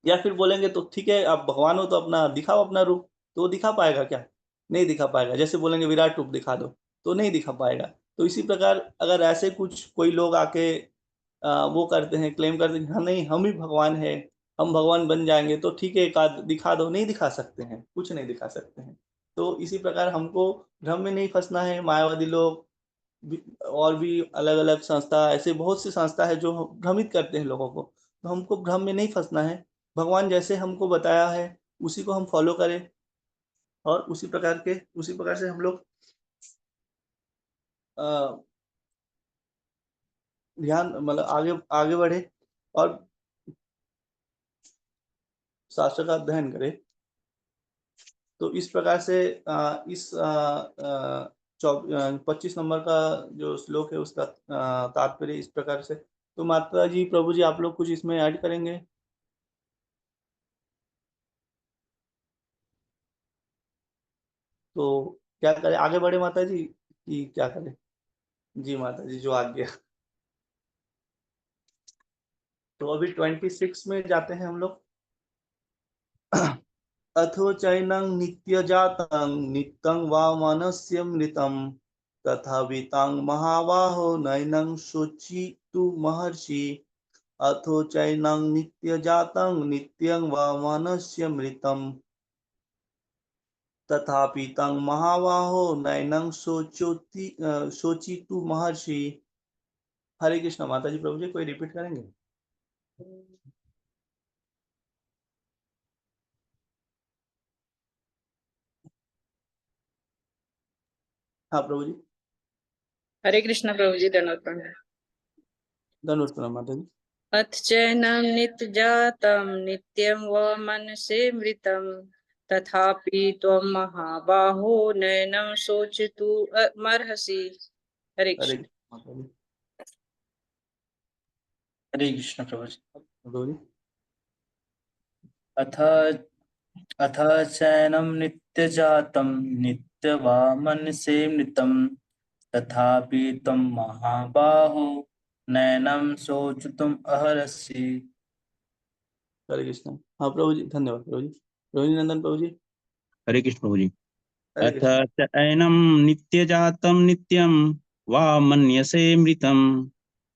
S2: या फिर बोलेंगे तो ठीक है आप भगवान हो तो अपना दिखाओ अपना रूप, तो वो दिखा पाएगा क्या? नहीं दिखा पाएगा। जैसे बोलेंगे विराट रूप दिखा दो, तो नहीं दिखा पाएगा। तो इसी प्रकार अगर ऐसे कुछ कोई लोग आके वो करते हैं, क्लेम करते हैं हाँ नहीं हम ही भगवान है, हम भगवान बन जाएंगे, तो ठीक है एक आध दिखा दो, नहीं दिखा सकते हैं, कुछ नहीं दिखा सकते हैं। तो इसी प्रकार हमको भ्रम में नहीं फंसना है। मायावादी लोग और भी अलग अलग संस्था, ऐसे बहुत सी संस्था है जो भ्रमित करते हैं लोगों को, तो हमको भ्रम में नहीं फंसना है। भगवान जैसे हमको बताया है उसी को हम फॉलो करें, और उसी प्रकार से हम लोग ध्यान मतलब आगे आगे बढ़े और शास्त्र का अध्ययन करें। तो इस प्रकार से इस 25 नंबर का जो श्लोक है उसका तात्पर्य इस प्रकार से। तो माता जी प्रभु जी आप लोग कुछ इसमें ऐड करेंगे? तो क्या करें, आगे बढ़े माता जी कि क्या करें? जी माता जी जो आज्ञा। तो अभी 26 में जाते हैं हम लोग। अथो चैनं नित्यजातं नित्यं वा मनस्य मृतं तथा वितां महाबाहो नैनं शोचितुमर्हसि। अथो चैनं नित्यजातं नित्यं वा मनस्य मृतं तथापि तं महाबाहो नैनं शोचितुमर्हसि। हरे कृष्ण। माता जी प्रभु जी कोई रिपीट करेंगे? हाँ प्रभु जी।
S3: हरे कृष्ण प्रभु जी, धन्यवाद प्रणाम।
S2: धन्यवाद प्रणाम माता जी।
S3: अथ चैनं नित्यजातं नित्यं व मनसे मृतं तथापि त्वं महाबाहो नैनं शोचितुमर्हसि। हरे
S2: हरे
S3: कृष्ण।
S2: कृष्ण माता जी।
S4: हरे कृष्ण प्रभु जी।
S2: प्रभु जी।
S4: अथ अथ चैनं नित्यजातं नित्यवा मनसे मृतं तथापि त्वं महाबाहो नैनं शोचितुम् अर्हसि।
S2: हरे कृष्ण। हाँ प्रभु जी धन्यवाद प्रभु जी। रोहिणी नंदन प्रभु जी।
S1: हरे कृष्ण प्रभु जी।
S2: हरे
S1: अथ
S2: कृष्ण।
S1: च एनं नित्यजातं नित्यं वा मन्यसे मृतं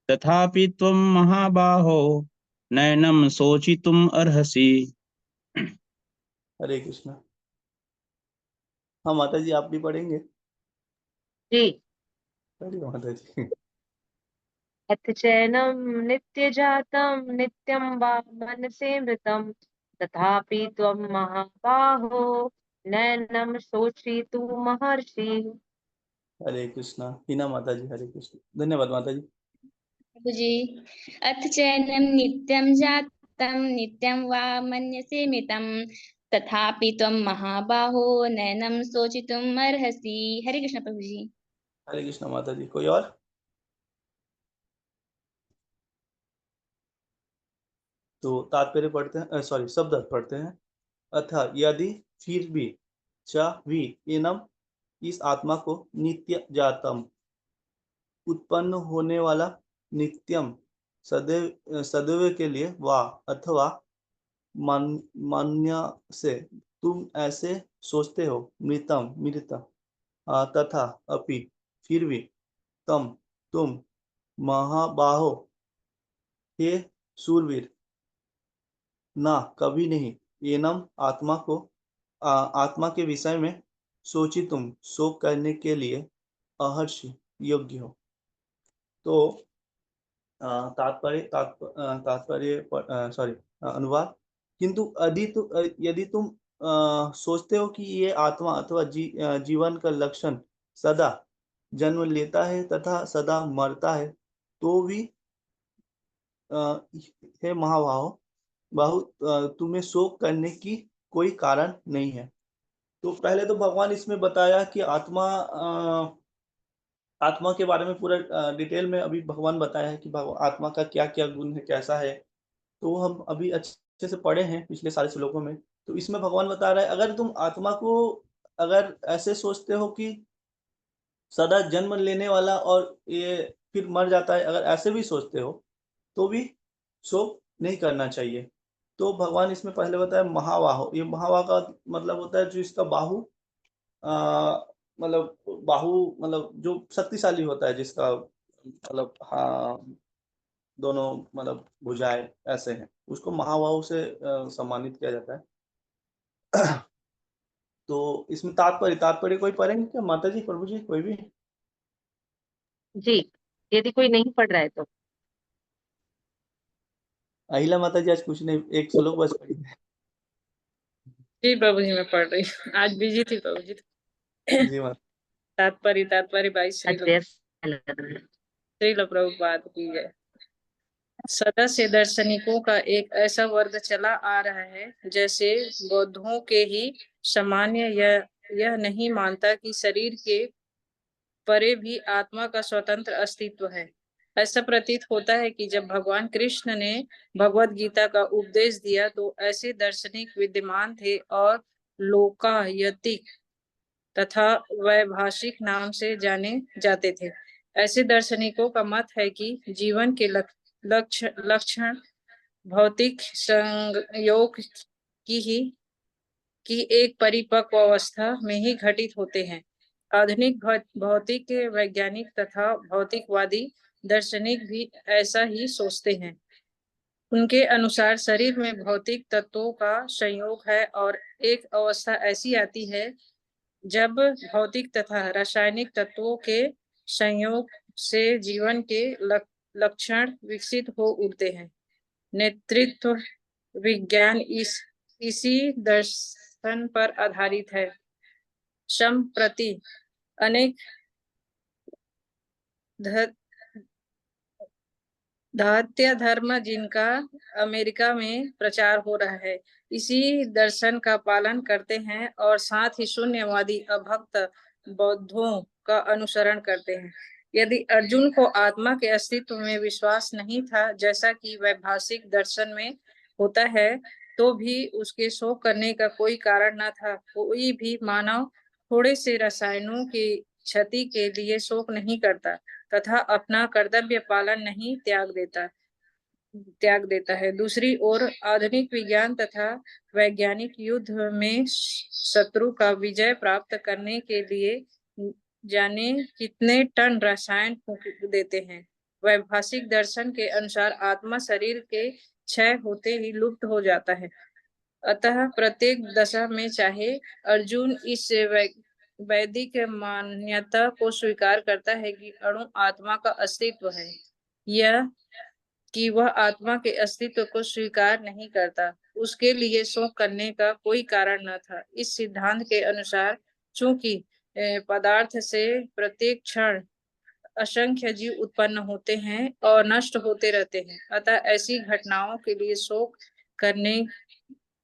S1: तथापि त्वं महाबाहो नैनं शोचितुम् अर्हसि।
S2: हरे कृष्ण। हाँ माता जी आप भी पढ़ेंगे?
S6: जी।
S2: हरे माता जी।
S6: अथ चैनं नित्यजातं नित्यं वा मनसे मृतं तथापि त्वं महाबाहो नैनं शोचितुमर्हसि।
S2: हरे कृष्ण। हिना माता जी हरे कृष्ण। धन्यवाद माता जी।
S5: प्रभु जी। अथ चैनं नित्यं जातं नित्यं वा मन्यसे मृतं तथापि त्वं महाबाहो नैनं शोचितुम् अर्हसि। हरे कृष्ण प्रभु जी।
S2: हरे कृष्ण माता जी। कोई और? तो तात्पर्य पढ़ते हैं, सॉरी शब्द अर्थ पढ़ते हैं। अथा यदि फिर भी च वी एनम इस आत्मा को नित्य जातम उत्पन्न होने वाला नित्यम सदैव सदैव के लिए वा अथवा मान्य से तुम ऐसे सोचते हो मृतम मृत तथा अपि फिर भी तुम महाबाहो हे सूरवीर, ना कभी नहीं। एनम आत्मा के विषय में सोची तुम शोक करने के लिए अहर्षि योग्य हो। तो अनुवाद, किंतु यदि तुम सोचते हो कि ये आत्मा अथवा जीवन का लक्षण सदा जन्म लेता है तथा सदा मरता है, तो भी हे बाहु तुम्हें शोक करने की कोई कारण नहीं है। तो पहले तो भगवान इसमें बताया कि आत्मा के बारे में पूरा डिटेल में अभी भगवान बताया है कि आत्मा का क्या क्या गुण है, कैसा है। तो हम अभी अच्छे से पढ़े हैं पिछले सारे श्लोकों में। तो इसमें भगवान बता रहा है, अगर तुम आत्मा को अगर ऐसे सोचते हो कि सदा जन्म लेने वाला और ये फिर मर जाता है, अगर ऐसे भी सोचते हो तो भी शोक नहीं करना चाहिए। तो भगवान इसमें पहले बताया महाबाहो। ये महाबाह का मतलब होता है जो इसका बाहु मतलब मतलब जो शक्तिशाली होता है, जिसका मतलब हाँ दोनों मतलब भुजाएं ऐसे हैं, उसको महाबाहु से सम्मानित किया जाता है। तो इसमें तात्पर्य कोई पढ़ेंगे क्या माता जी, प्रभु जी, कोई भी?
S6: जी, यदि कोई नहीं पढ़ रहा है तो
S2: अहिला माता जी आज कुछ नहीं, एक श्लोक बस पढ़ी है।
S3: जी प्रभु जी मैं पढ़ रही हूँ, आज बिजी थी प्रभु जी।
S2: जी माता।
S3: तात्पर्य भाई
S6: आज व्यस्त लग रहा है।
S3: श्रील प्रभुपाद की जय। सदस्य दार्शनिकों का एक ऐसा वर्ग चला आ रहा है जैसे बौद्धों के ही सामान्य यह नहीं मानता कि शरीर के परे भी आत्मा का स्वतंत्र अस्तित्व है। ऐसा प्रतीत होता है कि जब भगवान कृष्ण ने भगवत गीता का उपदेश दिया तो ऐसे दार्शनिक विद्यमान थे और लोकायतिक तथा वैभाषिक नाम से जाने जाते थे। ऐसे दार्शनिकों का मत है कि जीवन के लक्षण भौतिक संयोग की एक परिपक्व अवस्था में ही घटित होते हैं। आधुनिक भौतिक वैज्ञानिक तथा भौतिकवादी दार्शनिक भी ऐसा ही सोचते हैं। उनके अनुसार शरीर में भौतिक तत्वों का संयोग है और एक अवस्था ऐसी आती है जब भौतिक तथा रासायनिक तत्वों के संयोग से जीवन के लक्षण विकसित हो उठते हैं। नेतृत्व विज्ञान इसी दर्शन पर आधारित है। संप्रति अनेक दात्य धर्म जिनका अमेरिका में प्रचार हो रहा है इसी दर्शन का पालन करते हैं और साथ ही शून्यवादी अभक्त बौद्धों का अनुसरण करते हैं। यदि अर्जुन को आत्मा के अस्तित्व में विश्वास नहीं था जैसा कि वैभाषिक दर्शन में होता है, तो भी उसके शोक करने का कोई कारण न था। कोई भी मानव थोड़े से रसायनों की क्षति के लिए शोक नहीं करता तथा अपना कर्तव्य पालन नहीं त्याग देता है। दूसरी ओर आधुनिक विज्ञान तथा वैज्ञानिक युद्ध में शत्रु का विजय प्राप्त करने के लिए जाने कितने टन रसायन फूंक देते हैं। वैभाषिक दर्शन के अनुसार आत्मा शरीर के क्षय होते ही लुप्त हो जाता है। अतः प्रत्येक दशा में चाहे अर्जुन इस वैदिक मान्यता को स्वीकार करता है कि अणु आत्मा का अस्तित्व है, यह कि वह आत्मा के अस्तित्व को स्वीकार नहीं करता, उसके लिए शोक करने का कोई कारण न था। इस सिद्धांत के अनुसार चूंकि पदार्थ से प्रत्येक क्षण असंख्य जीव उत्पन्न होते हैं और नष्ट होते रहते हैं, अतः ऐसी घटनाओं के लिए शोक करने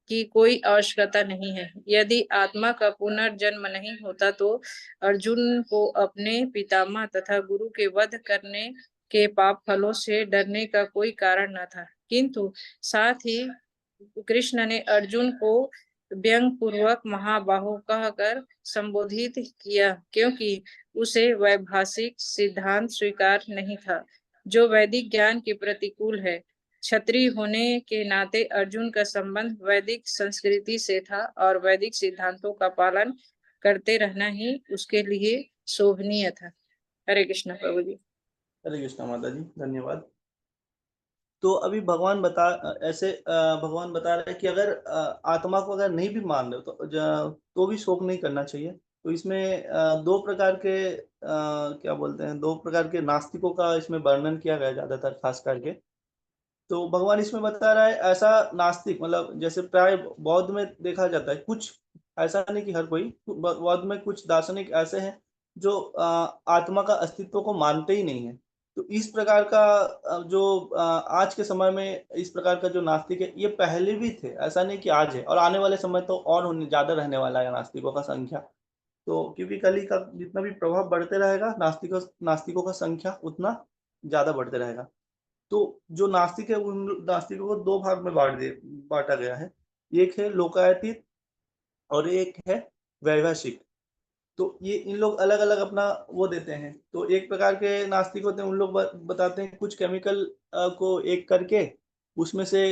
S3: की कोई आवश्यकता नहीं है। यदि आत्मा का पुनर्जन्म नहीं होता तो अर्जुन को अपने पितामह तथा गुरु के वध करने के पाप फलों से डरने का कोई कारण न था। किंतु साथ ही कृष्ण ने अर्जुन को व्यंग पूर्वक महाबाहो कहकर संबोधित किया, क्योंकि उसे वैभाषिक सिद्धांत स्वीकार नहीं था जो वैदिक ज्ञान के प्रतिकूल है। क्षत्रिय होने के नाते अर्जुन का संबंध वैदिक संस्कृति से था और वैदिक सिद्धांतों का पालन करते रहना ही उसके लिए शोभनीय था। हरे कृष्ण प्रभु जी।
S2: हरे कृष्णा माता जी, धन्यवाद। तो अभी भगवान भगवान बता रहे हैं कि अगर आत्मा को अगर नहीं भी मान रहे हो तो भी शोक नहीं करना चाहिए। तो इसमें दो प्रकार के क्या बोलते हैं, दो प्रकार के नास्तिकों का इसमें वर्णन किया गया ज्यादातर खास करके। तो भगवान इसमें बता रहा है ऐसा नास्तिक, मतलब जैसे प्राय बौद्ध में देखा जाता है, कुछ ऐसा नहीं कि हर कोई, बौद्ध में कुछ दार्शनिक ऐसे हैं जो आत्मा का अस्तित्व को मानते ही नहीं है। तो इस प्रकार का आज के समय में इस प्रकार का जो नास्तिक है, ये पहले भी थे, ऐसा नहीं कि आज है, और आने वाले समय तो और ज्यादा रहने वाला है नास्तिकों का संख्या। तो क्योंकि कली का जितना भी प्रभाव बढ़ते रहेगा, नास्तिकों का संख्या उतना ज्यादा बढ़ते रहेगा। तो जो नास्तिक है, उन नास्तिकों को दो भाग में बांटा गया है। एक है लोकायतित और एक है वैभाषिक। तो ये इन लोग अलग अलग अपना वो देते हैं। तो एक प्रकार के नास्तिक होते हैं, उन लोग बताते हैं कुछ केमिकल को एक करके उसमें से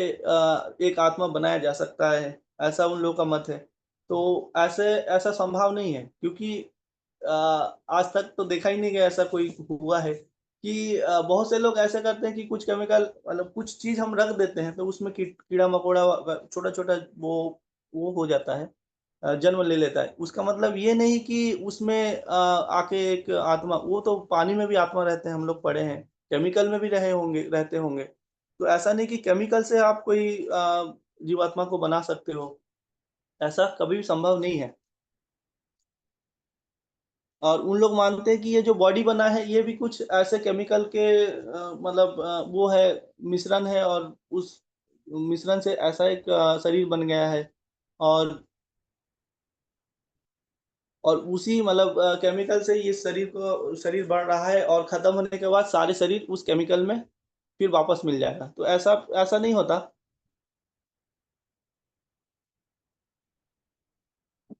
S2: एक आत्मा बनाया जा सकता है, ऐसा उन लोगों का मत है। तो ऐसा संभव नहीं है, क्योंकि आज तक तो देखा ही नहीं गया ऐसा कोई हुआ है कि बहुत से लोग ऐसे करते हैं कि कुछ केमिकल, मतलब कुछ चीज हम रख देते हैं तो उसमें कीड़ा मकोड़ा छोटा छोटा वो हो जाता है, जन्म ले लेता है। उसका मतलब ये नहीं कि उसमें आके एक आत्मा, वो तो पानी में भी आत्मा रहते हैं, हम लोग पढ़े हैं, केमिकल में भी रहते होंगे। तो ऐसा नहीं कि केमिकल से आप कोई जीवात्मा को बना सकते हो, ऐसा कभी भी संभव नहीं है। और उन लोग मानते हैं कि ये जो बॉडी बना है, ये भी कुछ ऐसे केमिकल के मतलब वो है, मिश्रण है, और उस मिश्रण से ऐसा एक शरीर बन गया है। और उसी मतलब केमिकल से ये शरीर बढ़ रहा है, और खत्म होने के बाद सारे शरीर उस केमिकल में फिर वापस मिल जाएगा। तो ऐसा ऐसा नहीं होता।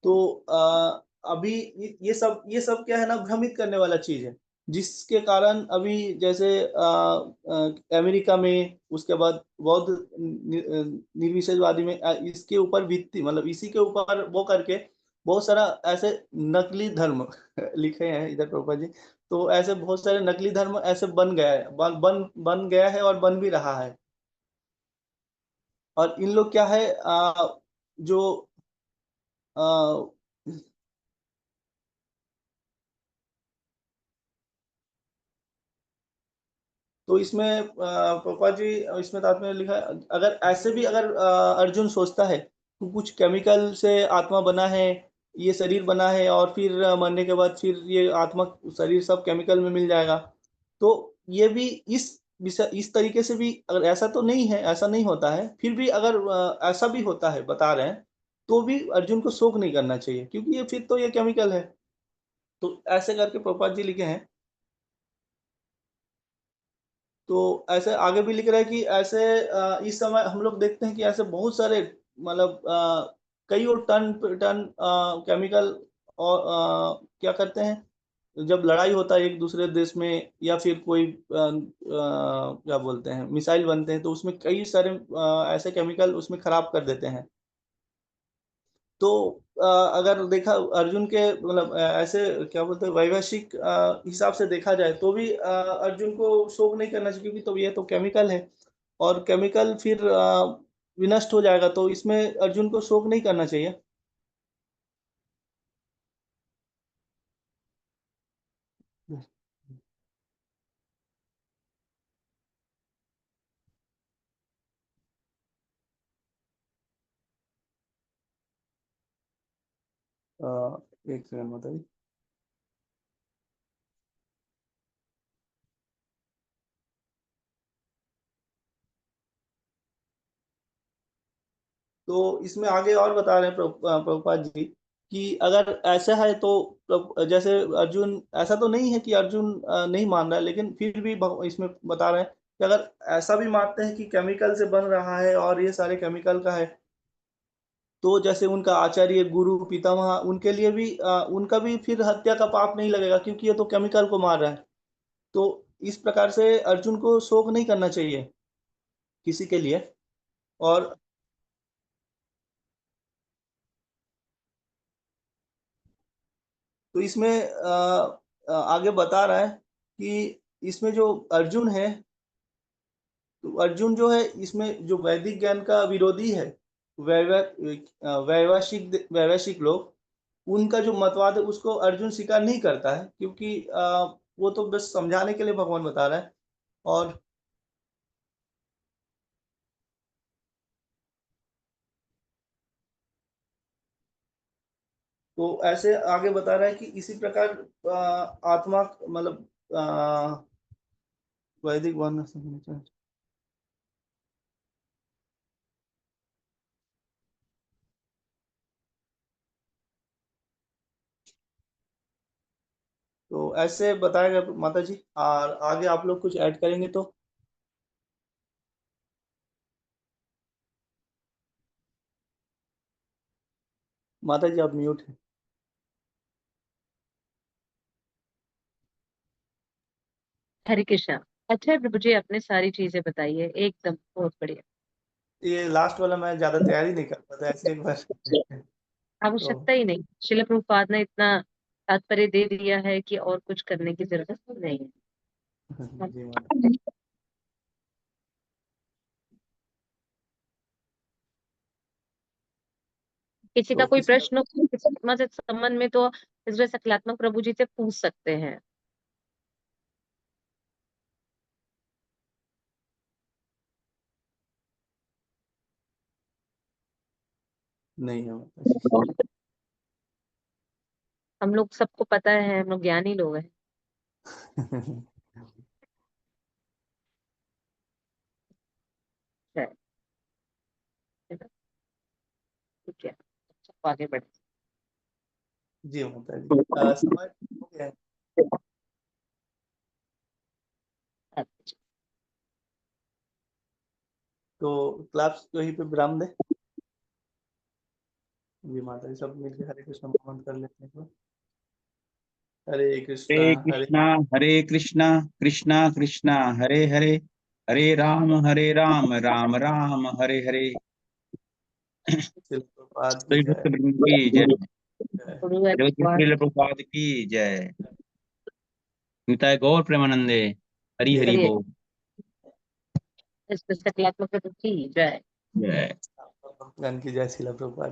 S2: तो अभी ये सब क्या है ना, भ्रमित करने वाला चीज है, जिसके कारण अभी जैसे अमेरिका में, उसके बाद बौद्ध निर्विशेषवादी में इसके ऊपर भित्ति, मतलब इसी के ऊपर वो करके बहुत सारा ऐसे नकली धर्म लिखे हैं इधर प्रभुपाद जी। तो ऐसे बहुत सारे नकली धर्म ऐसे बन गया है, बन गया है और बन भी रहा है। और इन लोग क्या है, जो अ, तो इसमें पापा जी, इसमें तात्पर्य लिखा है, अगर ऐसे भी अगर अर्जुन सोचता है कि कुछ केमिकल से आत्मा बना है, ये शरीर बना है, और फिर मरने के बाद फिर ये आत्मा शरीर सब केमिकल में मिल जाएगा, तो ये भी इस तरीके से भी, अगर ऐसा तो नहीं है, ऐसा नहीं होता है, फिर भी अगर ऐसा भी होता है बता रहे हैं, तो भी अर्जुन को शोक नहीं करना चाहिए, क्योंकि ये फिर तो ये केमिकल है। तो ऐसे करके प्रभुपाद जी लिखे हैं। तो ऐसे आगे भी लिख रहा है कि ऐसे इस समय हम लोग देखते हैं कि ऐसे बहुत सारे, मतलब कई और टन टन केमिकल, और क्या करते हैं, जब लड़ाई होता है एक दूसरे देश में, या फिर कोई क्या बोलते हैं, मिसाइल बनते हैं, तो उसमें कई सारे ऐसे केमिकल उसमें खराब कर देते हैं। तो अगर देखा अर्जुन के, मतलब ऐसे क्या बोलते हैं, वैभाषिक हिसाब से देखा जाए, तो भी अर्जुन को शोक नहीं करना चाहिए, क्योंकि तो ये तो केमिकल है, और केमिकल फिर विनष्ट हो जाएगा, तो इसमें अर्जुन को शोक नहीं करना चाहिए। एक सेकंड बताइए। तो इसमें आगे और बता रहे हैं प्रभुपाद जी कि अगर ऐसा है तो जैसे अर्जुन, ऐसा तो नहीं है कि अर्जुन नहीं मान रहा है, लेकिन फिर भी इसमें बता रहे हैं कि अगर ऐसा भी मानते हैं कि केमिकल से बन रहा है और ये सारे केमिकल का है, तो जैसे उनका आचार्य गुरु पितामह, उनके लिए भी उनका भी फिर हत्या का पाप नहीं लगेगा, क्योंकि ये तो केमिकल को मार रहा है। तो इस प्रकार से अर्जुन को शोक नहीं करना चाहिए किसी के लिए। और तो इसमें आगे बता रहा है कि इसमें जो अर्जुन है, तो अर्जुन जो है इसमें जो वैदिक ज्ञान का विरोधी है, वैवैशिक लोग, उनका जो मतवाद है उसको अर्जुन स्वीकार नहीं करता है, क्योंकि वो तो बस समझाने के लिए भगवान बता रहा है। और तो ऐसे आगे बता रहा है कि इसी प्रकार आत्मा मतलब वैदिक वर्ण समझना। तो ऐसे बताएगा माता जी, और आगे आप लोग कुछ ऐड करेंगे तो। माता जी आप म्यूट हैं।
S6: हरे कृष्णा। अच्छा प्रभु जी, आपने सारी चीजें बताई है एकदम बहुत बढ़िया।
S2: ये लास्ट वाला मैं ज्यादा तैयारी नहीं कर पाता, ऐसे एक बार तो
S6: आवश्यकता ही नहीं, शिल प्रभुपाद ने इतना तात्पर्य दे दिया है कि और कुछ करने की जरूरत नहीं है।
S2: जी माता।
S6: किसी का
S2: तो
S6: कोई
S2: किसी का
S6: प्रश्न हो किसी आत्मा से संबंध में तो इसलिए सकारात्मक प्रभु जी से पूछ सकते हैं।
S2: नहीं है माता
S6: हम लोग सबको पता है, हम लोग ज्ञानी लोग हैं।
S2: जी।
S6: है, ठीक है, सबको आगे बढ़े।
S2: जी माता जी समय हो गया है।
S6: अच्छा,
S2: तो क्लास यहीं पे विराम दे। जी माता जी सब मिलकर हरे कृष्ण मंत्र कर लेते हैं। हरे कृष्णा
S1: हरे
S2: हरे
S1: कृष्णा हरे कृष्णा कृष्णा कृष्णा हरे हरे, हरे राम राम राम हरे हरे।
S2: शिल प्रभुपाद की
S1: श्री
S2: जय।
S1: भक्त वृंद की जय।
S2: जय।
S6: गुरु है भगवान।
S1: श्रील प्रभुपाद की जय। निताय गौर प्रेमानंदे। हरि हरि
S6: हरि
S1: बोल।
S6: इस सकारात्मक प्रभु की जय।
S1: जय।
S2: भगवान की जय। शिल प्रभुपाद।